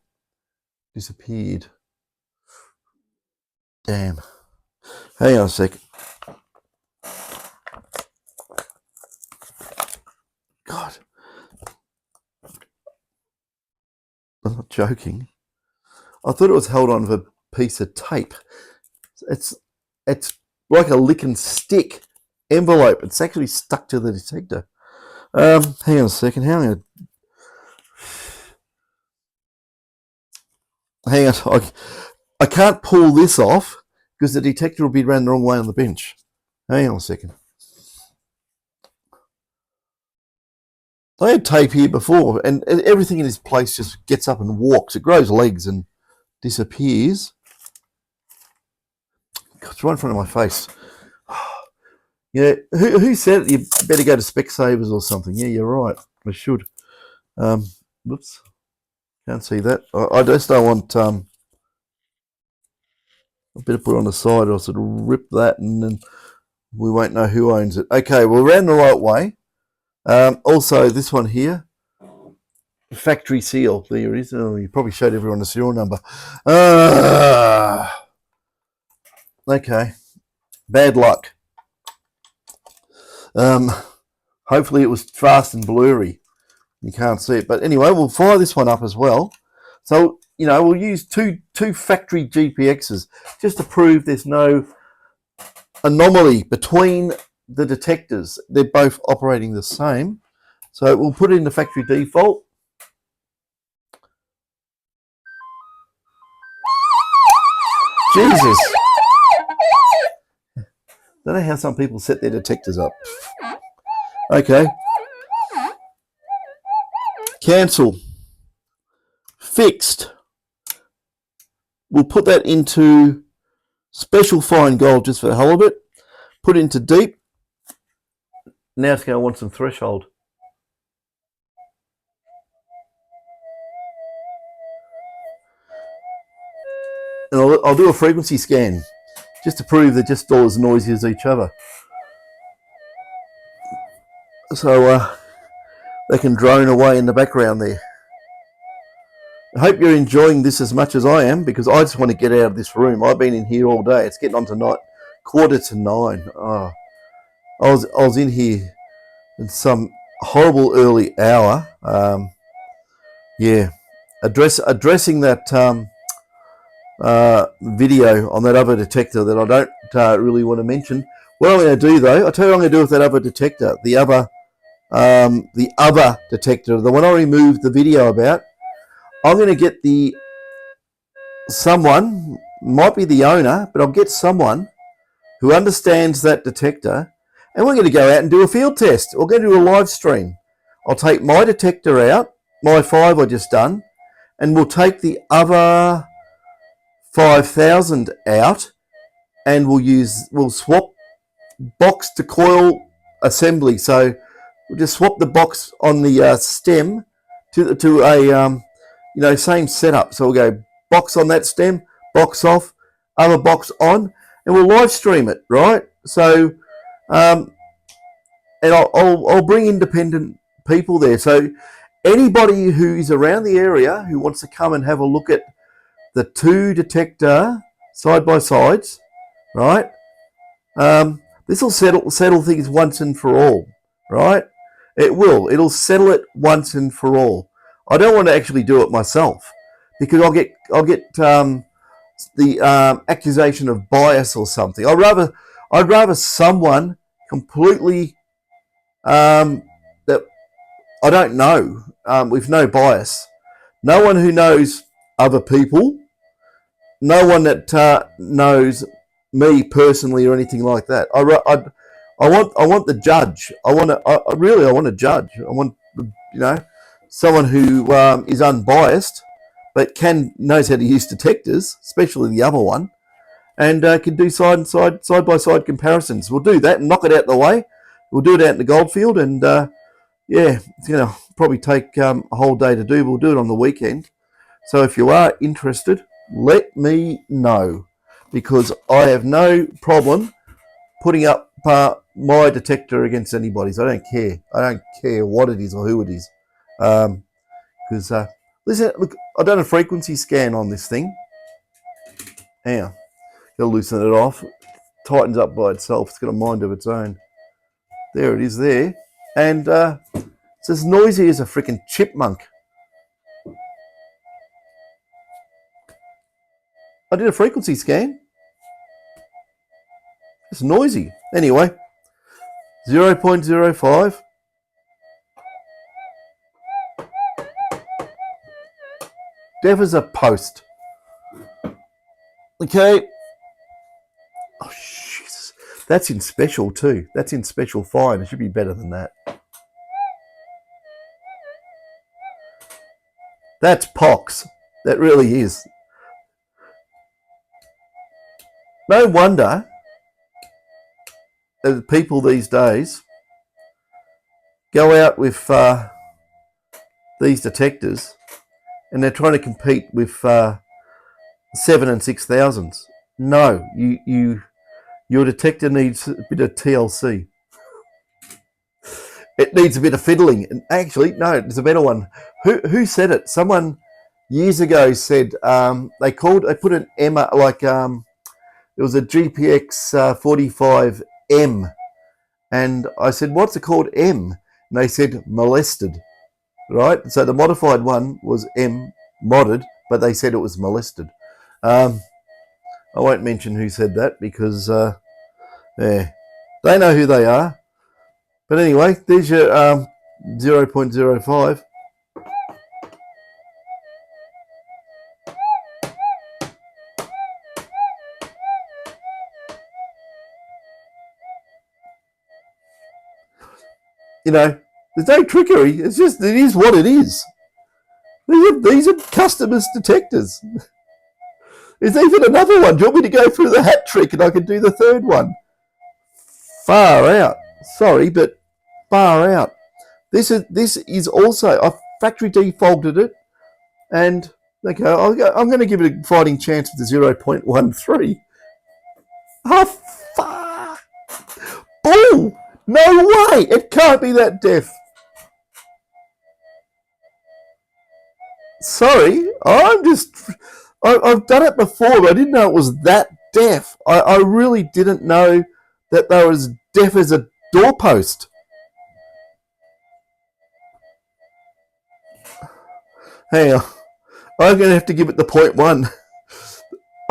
Disappeared. Damn. Hang on a sec. God. I'm not joking. I thought it was held on with a piece of tape. It's like a lick and stick envelope. It's actually stuck to the detector. Hang on a second. Hang on. I can't pull this off because the detector will be run the wrong way on the bench. Hang on a second. I had tape here before, and everything in this place just gets up and walks. It grows legs and disappears. God, it's right in front of my face. Yeah, who said it? You better go to Specsavers or something. Yeah, you're right. I should. Whoops. Can't see that. I just don't want... I better put it on the side or sort of rip that and then we won't know who owns it. Okay, well, we're around the right way. Also, this one here, factory seal. There it is. Oh, you probably showed everyone the serial number. Okay, bad luck. Hopefully it was fast and blurry. You can't see it. But anyway, we'll fire this one up as well. So, you know, we'll use two factory GPXs just to prove there's no anomaly between the detectors. They're both operating the same. So we'll put it in the factory default. Jesus. Don't know how some people set their detectors up. Okay. Cancel. Fixed. We'll put that into special fine gold just for the hell of it. Put it into deep. Now it's going to want some threshold. And I'll do a frequency scan just to prove they're just all as noisy as each other. So they can drone away in the background there. I hope you're enjoying this as much as I am, because I just want to get out of this room. I've been in here all day. It's getting on to night, 8:45. Oh, I was in here in some horrible early hour. Yeah, addressing that video on that other detector that I don't really want to mention. What I'm going to do though, I'll tell you what I'm going to do with that other detector. The other detector, the one I removed the video about. I'm going to get someone, might be the owner, but I'll get someone who understands that detector, and we're going to go out and do a field test. We're going to do a live stream. I'll take my detector out, my 5 I just done, and we'll take the other 5,000 out, and we'll swap box to coil assembly. So we'll just swap the box on the stem to a same setup. So we'll go box on that stem, box off, other box on, and we'll live stream it, right? So, and I'll bring independent people there. So Anybody who is around the area who wants to come and have a look at the two detector side-by-sides, right? This will settle things once and for all, right? It will. It'll settle it once and for all. I don't want to actually do it myself because I'll get the accusation of bias or something. I'd rather someone completely that I don't know with no bias, no one who knows other people, no one that knows me personally or anything like that. I want the judge. I want a judge. I want someone who is unbiased, but knows how to use detectors, especially the other one, and can do side by side comparisons. We'll do that and knock it out the way. We'll do it out in the goldfield, and yeah, it's going to probably take a whole day to do. We'll do it on the weekend. So if you are interested, let me know, because I have no problem putting up my detector against anybody's. I don't care. I don't care what it is or who it is. Because listen, look, I've done a frequency scan on this thing. Hang on, gotta loosen it off. It tightens up by itself. It's got a mind of its own. There it is there, and it's as noisy as a freaking chipmunk. I did a frequency scan. It's noisy. Anyway, 0.05. Deaf as a post. Okay. Oh, Jesus. That's in special too. That's in special fine. It should be better than that. That's pox. That really is. No wonder people these days go out with these detectors and they're trying to compete with 7 and 6,000s. No, your detector needs a bit of TLC. It needs a bit of fiddling. And actually, no, there's a better one. Who said it? Someone years ago said they put an M, like it was a GPX 45M, and I said, what's it called M? And they said molested, right? So the modified one was M modded, but they said it was molested. I won't mention who said that because yeah, they know who they are. But anyway, there's your 0.05. You know, there's no trickery. It's just, it is what it is. These are customers' detectors. There's even another one. Do you want me to go through the hat trick and I can do the third one? Far out. Sorry, but far out. This is also, I factory defaulted it, and okay, I'm going to give it a fighting chance with the 0.13. Oh, fuck. Bull! No way! It can't be that deaf. Sorry, I've done it before, but I didn't know it was that deaf. I really didn't know that they were as deaf as a doorpost. Hang on. I'm going to have to give it the 0.1.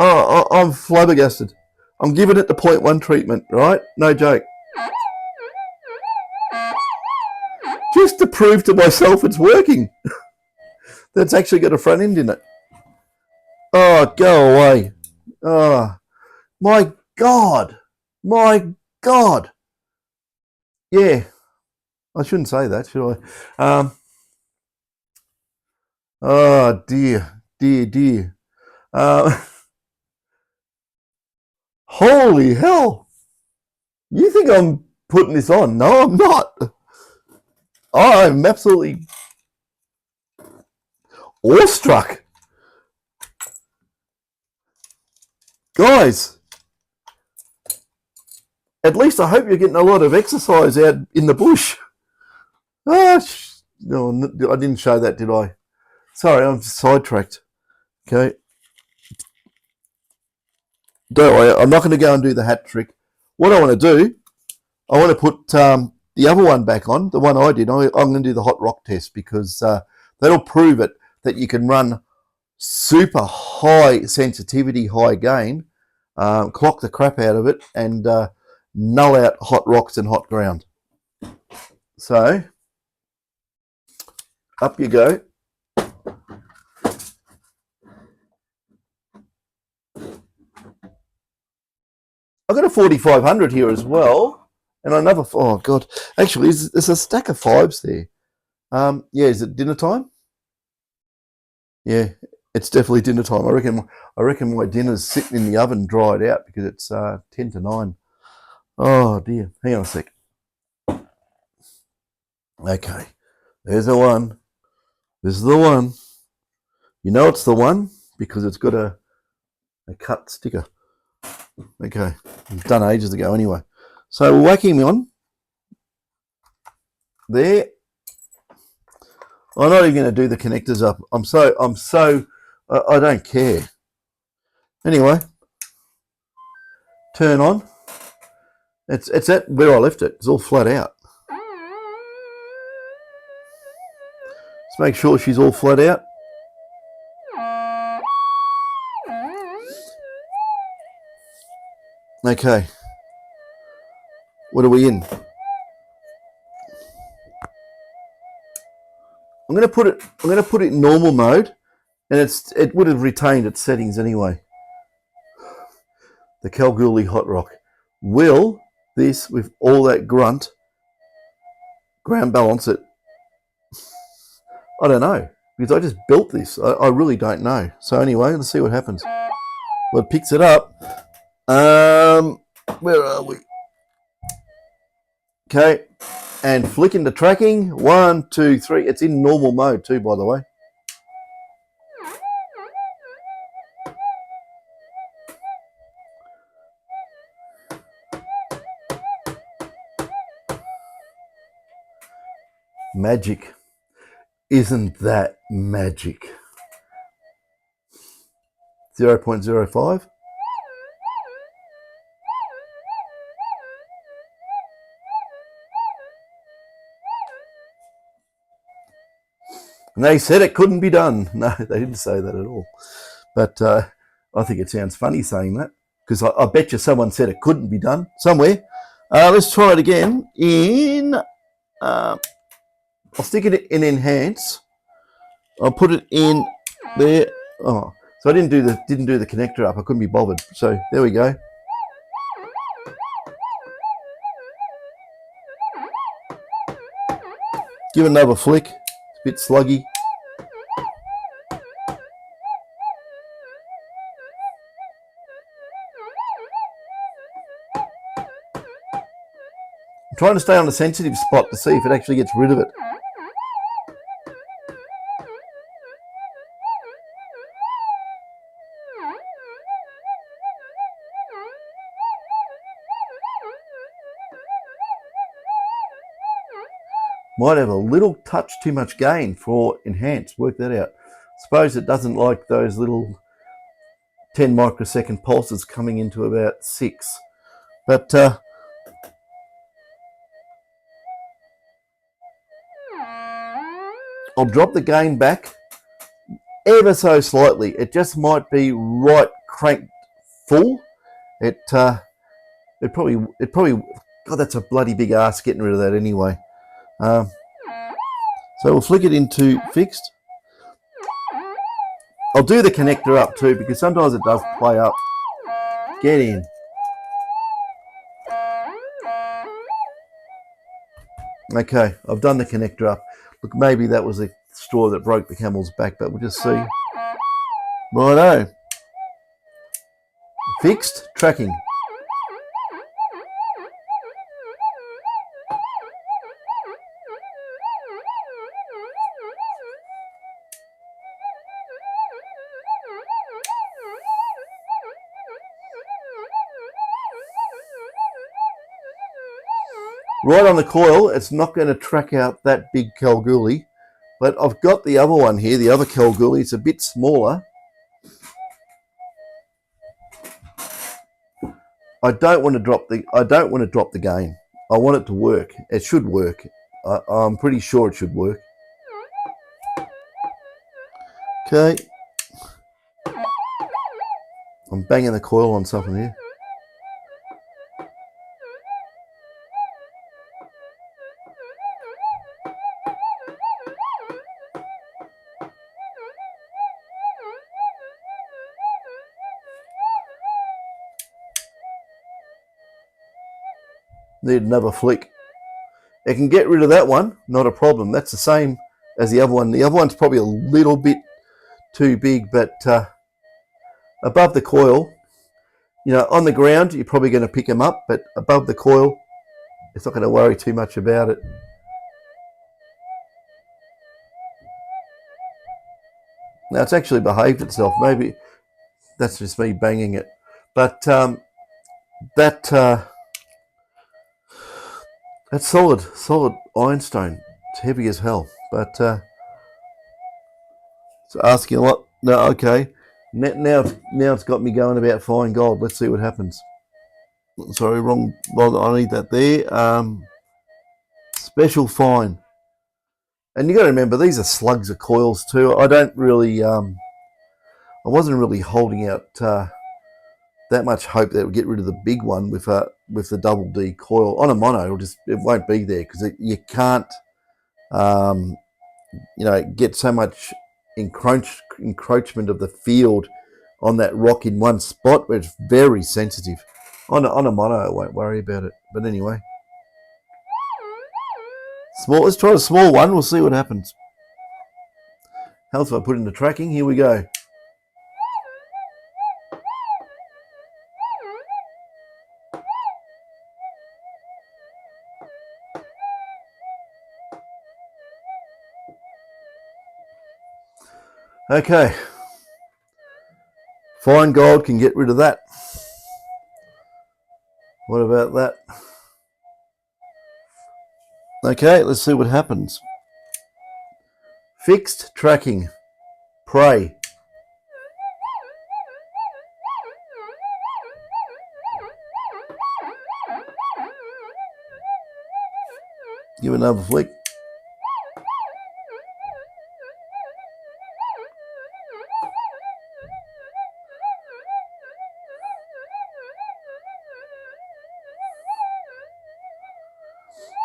Oh, I'm flabbergasted. I'm giving it the 0.1 treatment, right? No joke. Just to prove to myself it's working. That's actually got a front end in it. Oh, go away. Oh, my God. My God. Yeah. I shouldn't say that, should I? Oh, dear. Dear. Holy hell. You think I'm putting this on? No, I'm not. I'm absolutely awestruck. Guys, at least I hope you're getting a lot of exercise out in the bush. Ah, No, I didn't show that, did I? Sorry, I'm sidetracked. Okay. Don't worry, I'm not going to go and do the hat trick. What I want to do, I want to put the other one back on, the one I did. I'm going to do the hot rock test because that'll prove it that you can run super high sensitivity, high gain, clock the crap out of it, and null out hot rocks and hot ground. So, up you go. I've got a 4500 here as well, and another, oh God, actually, there's a stack of fives there. Yeah, is it dinner time? Yeah, it's definitely dinner time. I reckon my dinner's sitting in the oven dried out because it's 10 to 9. Oh dear, hang on a sec. Okay, there's the one. This is the one. You know it's the one because it's got a cut sticker. Okay, it was done ages ago anyway. So we're whacking me on. There. I'm not even going to do the connectors up. I don't care. Anyway, turn on. It's at where I left it. It's all flat out. Let's make sure she's all flat out. Okay. What are we in? I'm going to put it in normal mode, and it would have retained its settings anyway. The Kalgoorlie Hot Rock. Will this, with all that ground balance it? I don't know, because I just built this. I really don't know. So anyway, let's see what happens. Well, it picks it up. Where are we? Okay, and flick into tracking. 1, 2, 3. It's in normal mode too, by the way. Magic. Isn't that magic? 0.05. And they said it couldn't be done. No, they didn't say that at all. But I think it sounds funny saying that because I bet you someone said it couldn't be done somewhere. Let's try it again. I'll stick it in enhance. I'll put it in there. Oh, so I didn't do the connector up. I couldn't be bothered. So there we go. Give it another flick. It's a bit sluggy. I'm trying to stay on a sensitive spot to see if it actually gets rid of it. Might have a little touch too much gain for enhance. Work that out. Suppose it doesn't like those little 10 microsecond pulses coming into about 6. But I'll drop the gain back ever so slightly. It just might be right cranked full. It probably, God, that's a bloody big ass getting rid of that anyway. So we'll flick it into fixed. I'll do the connector up too because sometimes it does play up. Get in. Okay, I've done the connector up. Look, maybe that was the straw that broke the camel's back, but we'll just see. Righto. Fixed, tracking. Right on the coil, it's not going to track out that big Kalgoorlie. But I've got the other one here, the other Kalgoorlie. It's a bit smaller. I don't want to drop the game. I want it to work. It should work. I'm pretty sure it should work. Okay. I'm banging the coil on something here. Need another flick. It can get rid of that one, not a problem. That's the same as the other one. The other one's probably a little bit too big, but above the coil, you know, on the ground, you're probably going to pick them up, but above the coil, it's not going to worry too much about it. Now, it's actually behaved itself. Maybe that's just me banging it. But that's solid ironstone. It's heavy as hell. But it's asking a lot. No, okay. Now it's got me going about fine gold. Let's see what happens. Sorry, wrong. Well, I need that there. Special fine. And you got to remember, these are slugs of coils too. I don't really, I wasn't really holding out that much hope that it would get rid of the big one with the double D coil. On a mono, it won't be there because you can't, you know, get so much encroachment of the field on that rock in one spot where it's very sensitive. On a mono, I won't worry about it. But anyway. Let's try a small one. We'll see what happens. How else have I put in the tracking? Here we go. Okay. Fine gold can get rid of that. What about that? Okay, let's see what happens. Fixed tracking. Pray. Give another flick.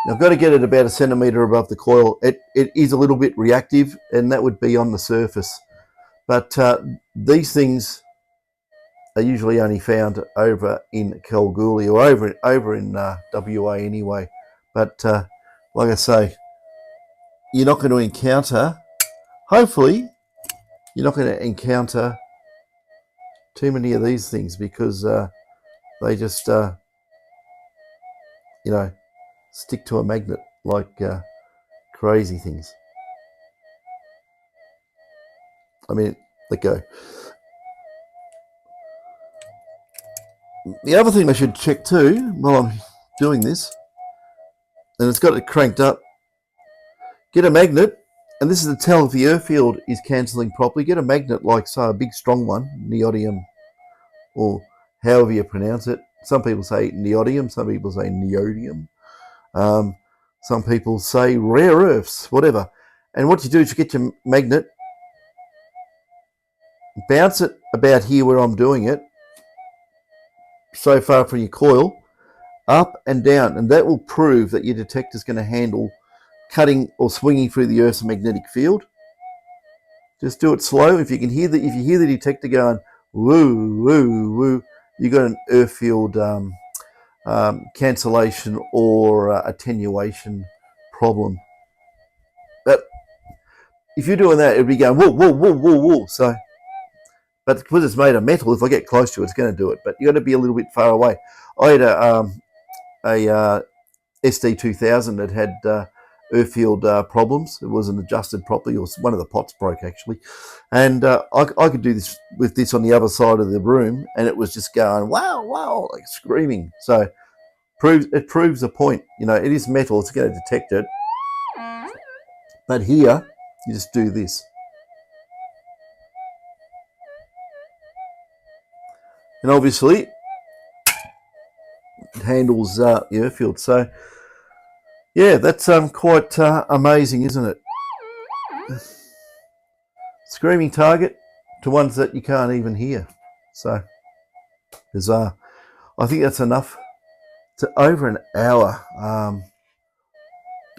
I've got to get it about a centimetre above the coil. It is a little bit reactive, and that would be on the surface. But these things are usually only found over in Kalgoorlie or over in WA anyway. But like I say, you're not going to encounter, hopefully, you're not going to encounter too many of these things because they just, you know, stick to a magnet like crazy things. I mean, let go. The other thing I should check too while I'm doing this, and it's got it cranked up, get a magnet, and this is to tell if the earth field is cancelling properly. Get a magnet like, so, a big strong one, neodymium, or however you pronounce it. Some people say neodymium, some people say neodymium. Some people say rare earths, whatever. And what you do is you get your magnet, bounce it about here where I'm doing it, so far from your coil, up and down, and that will prove that your detector is going to handle cutting or swinging through the Earth's magnetic field. Just do it slow. If you hear the detector going woo woo woo, you got an Earth field cancellation or attenuation problem. But if you're doing that, it'll be going woo woo woo woo woo. So, but because it's made of metal, if I get close to it, it's going to do it. But you got to be a little bit far away. I had a SD2000 that had earth field problems. It wasn't adjusted properly, or one of the pots broke actually, and I could do this with this on the other side of the room, and it was just going wow wow, like screaming. So it proves a point. You know, it is metal, it's going to detect it. But here You just do this. And obviously it handles the airfield. So yeah, that's quite amazing, isn't it? Screaming target to ones that you can't even hear. So bizarre. I think that's enough. To over an hour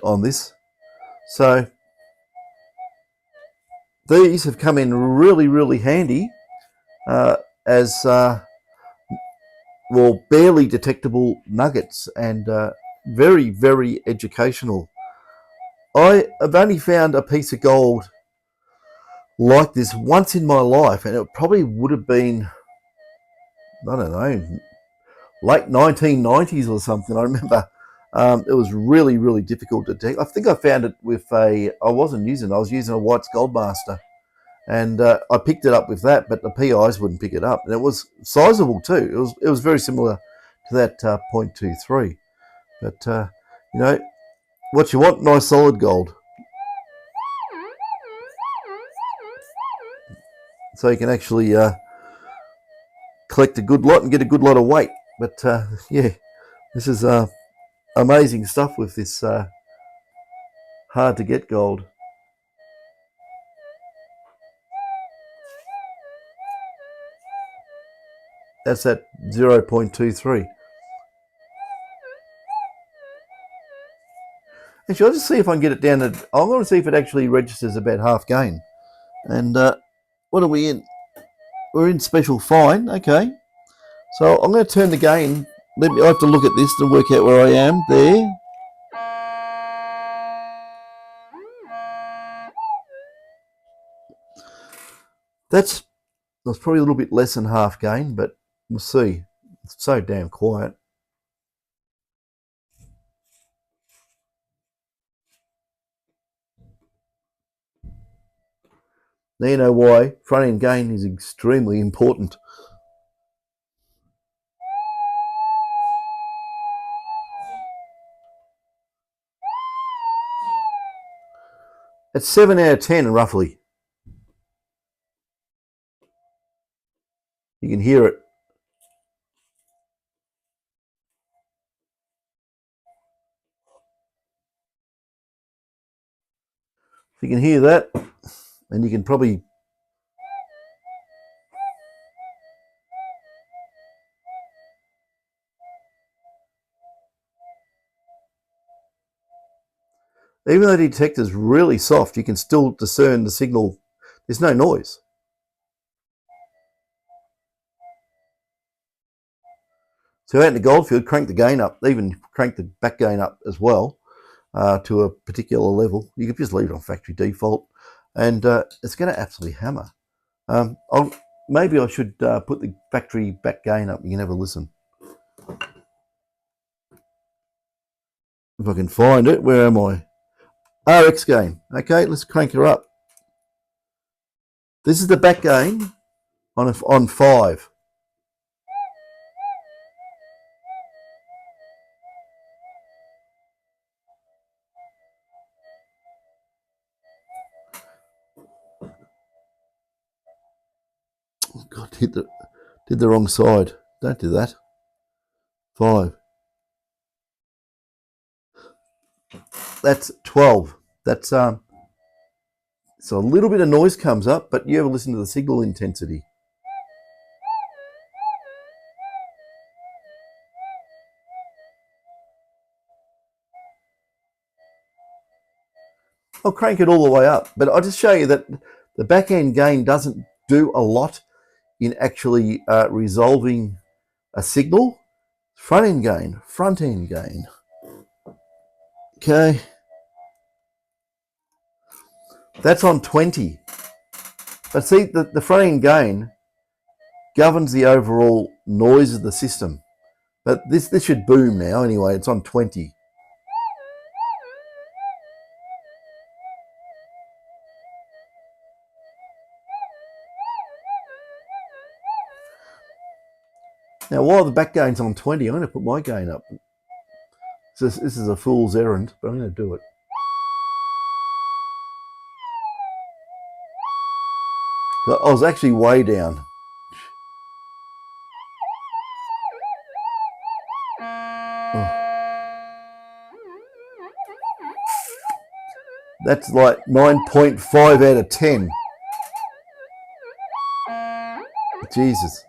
on this. So these have come in really, really handy as well, barely detectable nuggets, and very, very educational. I have only found a piece of gold like this once in my life, and it probably would have been, I don't know, late 1990s or something. I remember it was really, really difficult to detect. I think I found it with I was using a White's GoldMaster, and I picked it up with that, but the PIs wouldn't pick it up, and it was sizable too. It was very similar to that 0.23, but you know what you want, nice solid gold, so you can actually collect a good lot and get a good lot of weight. But yeah, this is amazing stuff with this hard to get gold. That's at 0.23. Actually, I'll just see if I can get it down to, I want to see if it actually registers about half gain. And what are we in? We're in special fine, okay. So I'm going to turn the gain. I have to look at this to work out where I am. There. That's probably a little bit less than half gain, but we'll see. It's so damn quiet. Now you know why front end gain is extremely important. It's 7 out of 10 roughly. You can hear it. If you can hear that, and you can probably even though the detector's really soft, you can still discern the signal. There's no noise. So out in the goldfield, crank the gain up, even crank the back gain up as well to a particular level. You can just leave it on factory default, and it's going to absolutely hammer. Maybe I should put the factory back gain up. You can have a listen. If I can find it, where am I? RX gain. Okay, let's crank her up. This is the back gain on 5. Oh God, did the wrong side. Don't do that. 5. That's 12. That's so a little bit of noise comes up, but you ever listen to the signal intensity? I'll crank it all the way up, but I'll just show you that the back end gain doesn't do a lot in actually resolving a signal. Front end gain. Okay, that's on 20. But see, the front end gain governs the overall noise of the system. But this should boom now anyway. It's on 20. Now, while the back gain's on 20, I'm going to put my gain up. This is a fool's errand, but I'm going to do it. I was actually way down. That's like 9.5 out of 10. Jesus.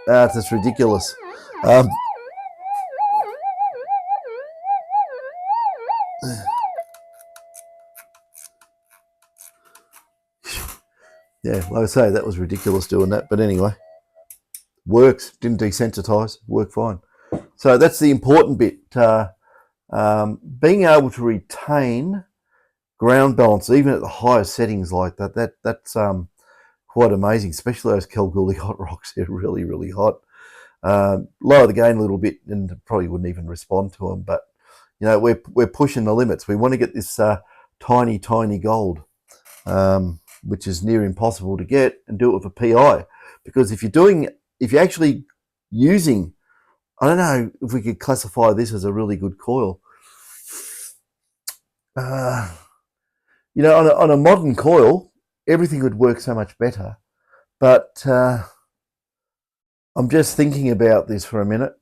That's just ridiculous. Yeah, like I say, that was ridiculous doing that. But anyway, works. Didn't desensitize. Worked fine. So that's the important bit. Being able to retain ground balance, even at the highest settings like that, that's quite amazing, especially those Kalgoorlie hot rocks. They're really, really hot. Lower the gain a little bit and probably wouldn't even respond to them. But, you know, we're pushing the limits. We want to get this tiny, tiny gold, which is near impossible to get, and do it with a PI. Because if you're actually using, I don't know if we could classify this as a really good coil. You know, on a modern coil, everything would work so much better. But I'm just thinking about this for a minute.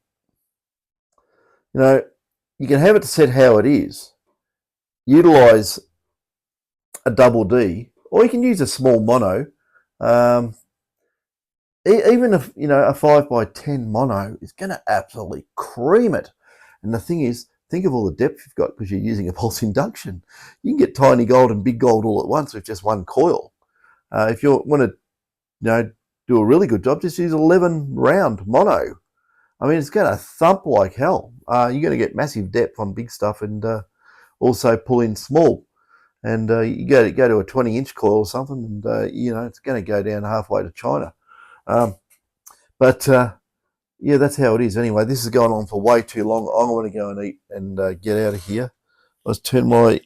You know, you can have it set how it is, utilize a double D, or you can use a small mono. Even if, you know, a 5x10 mono is going to absolutely cream it. And the thing is, think of all the depth you've got because you're using a pulse induction. You can get tiny gold and big gold all at once with just one coil. If you want to, you know, do a really good job, just use 11 round mono. I mean, it's going to thump like hell. You're going to get massive depth on big stuff, and also pull in small. And you go to a 20-inch coil or something, and you know, it's going to go down halfway to China. But yeah, that's how it is. Anyway, this has gone on for way too long. I want to go and eat and get out of here. Let's turn my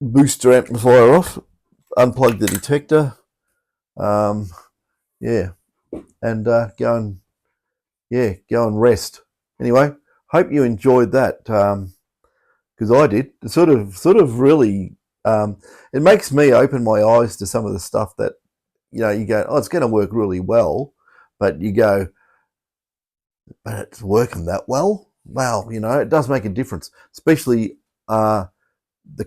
booster amplifier off, unplug the detector, yeah, and go and rest. Anyway, hope you enjoyed that, because I did. It sort of really, it makes me open my eyes to some of the stuff that, you know, you go, oh, it's going to work really well, but you go, but it's working that well? Wow, you know, it does make a difference, especially the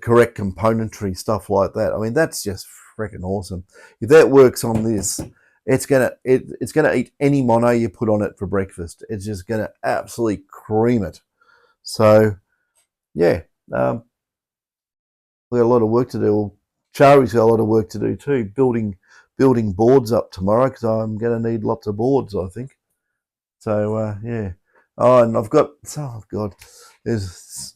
correct componentry, stuff like that. I mean, that's just freaking awesome. If that works on this, it's gonna eat any mono you put on it for breakfast. It's just gonna absolutely cream it. So yeah, we've got a lot of work to do. Chari's got a lot of work to do too, building boards up tomorrow, because I'm going to need lots of boards, I think. So yeah. Oh, and I've got, oh God, there's,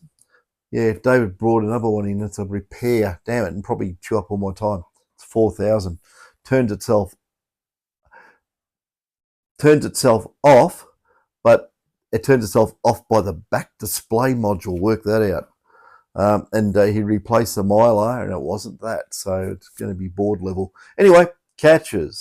yeah, David brought another one in. It's a repair. Damn it, and probably chew up all my time. It's 4,000. Turns itself off, but it turns itself off by the back display module. Work that out. And he replaced the mylar, and it wasn't that. So it's going to be board level. Anyway, catches.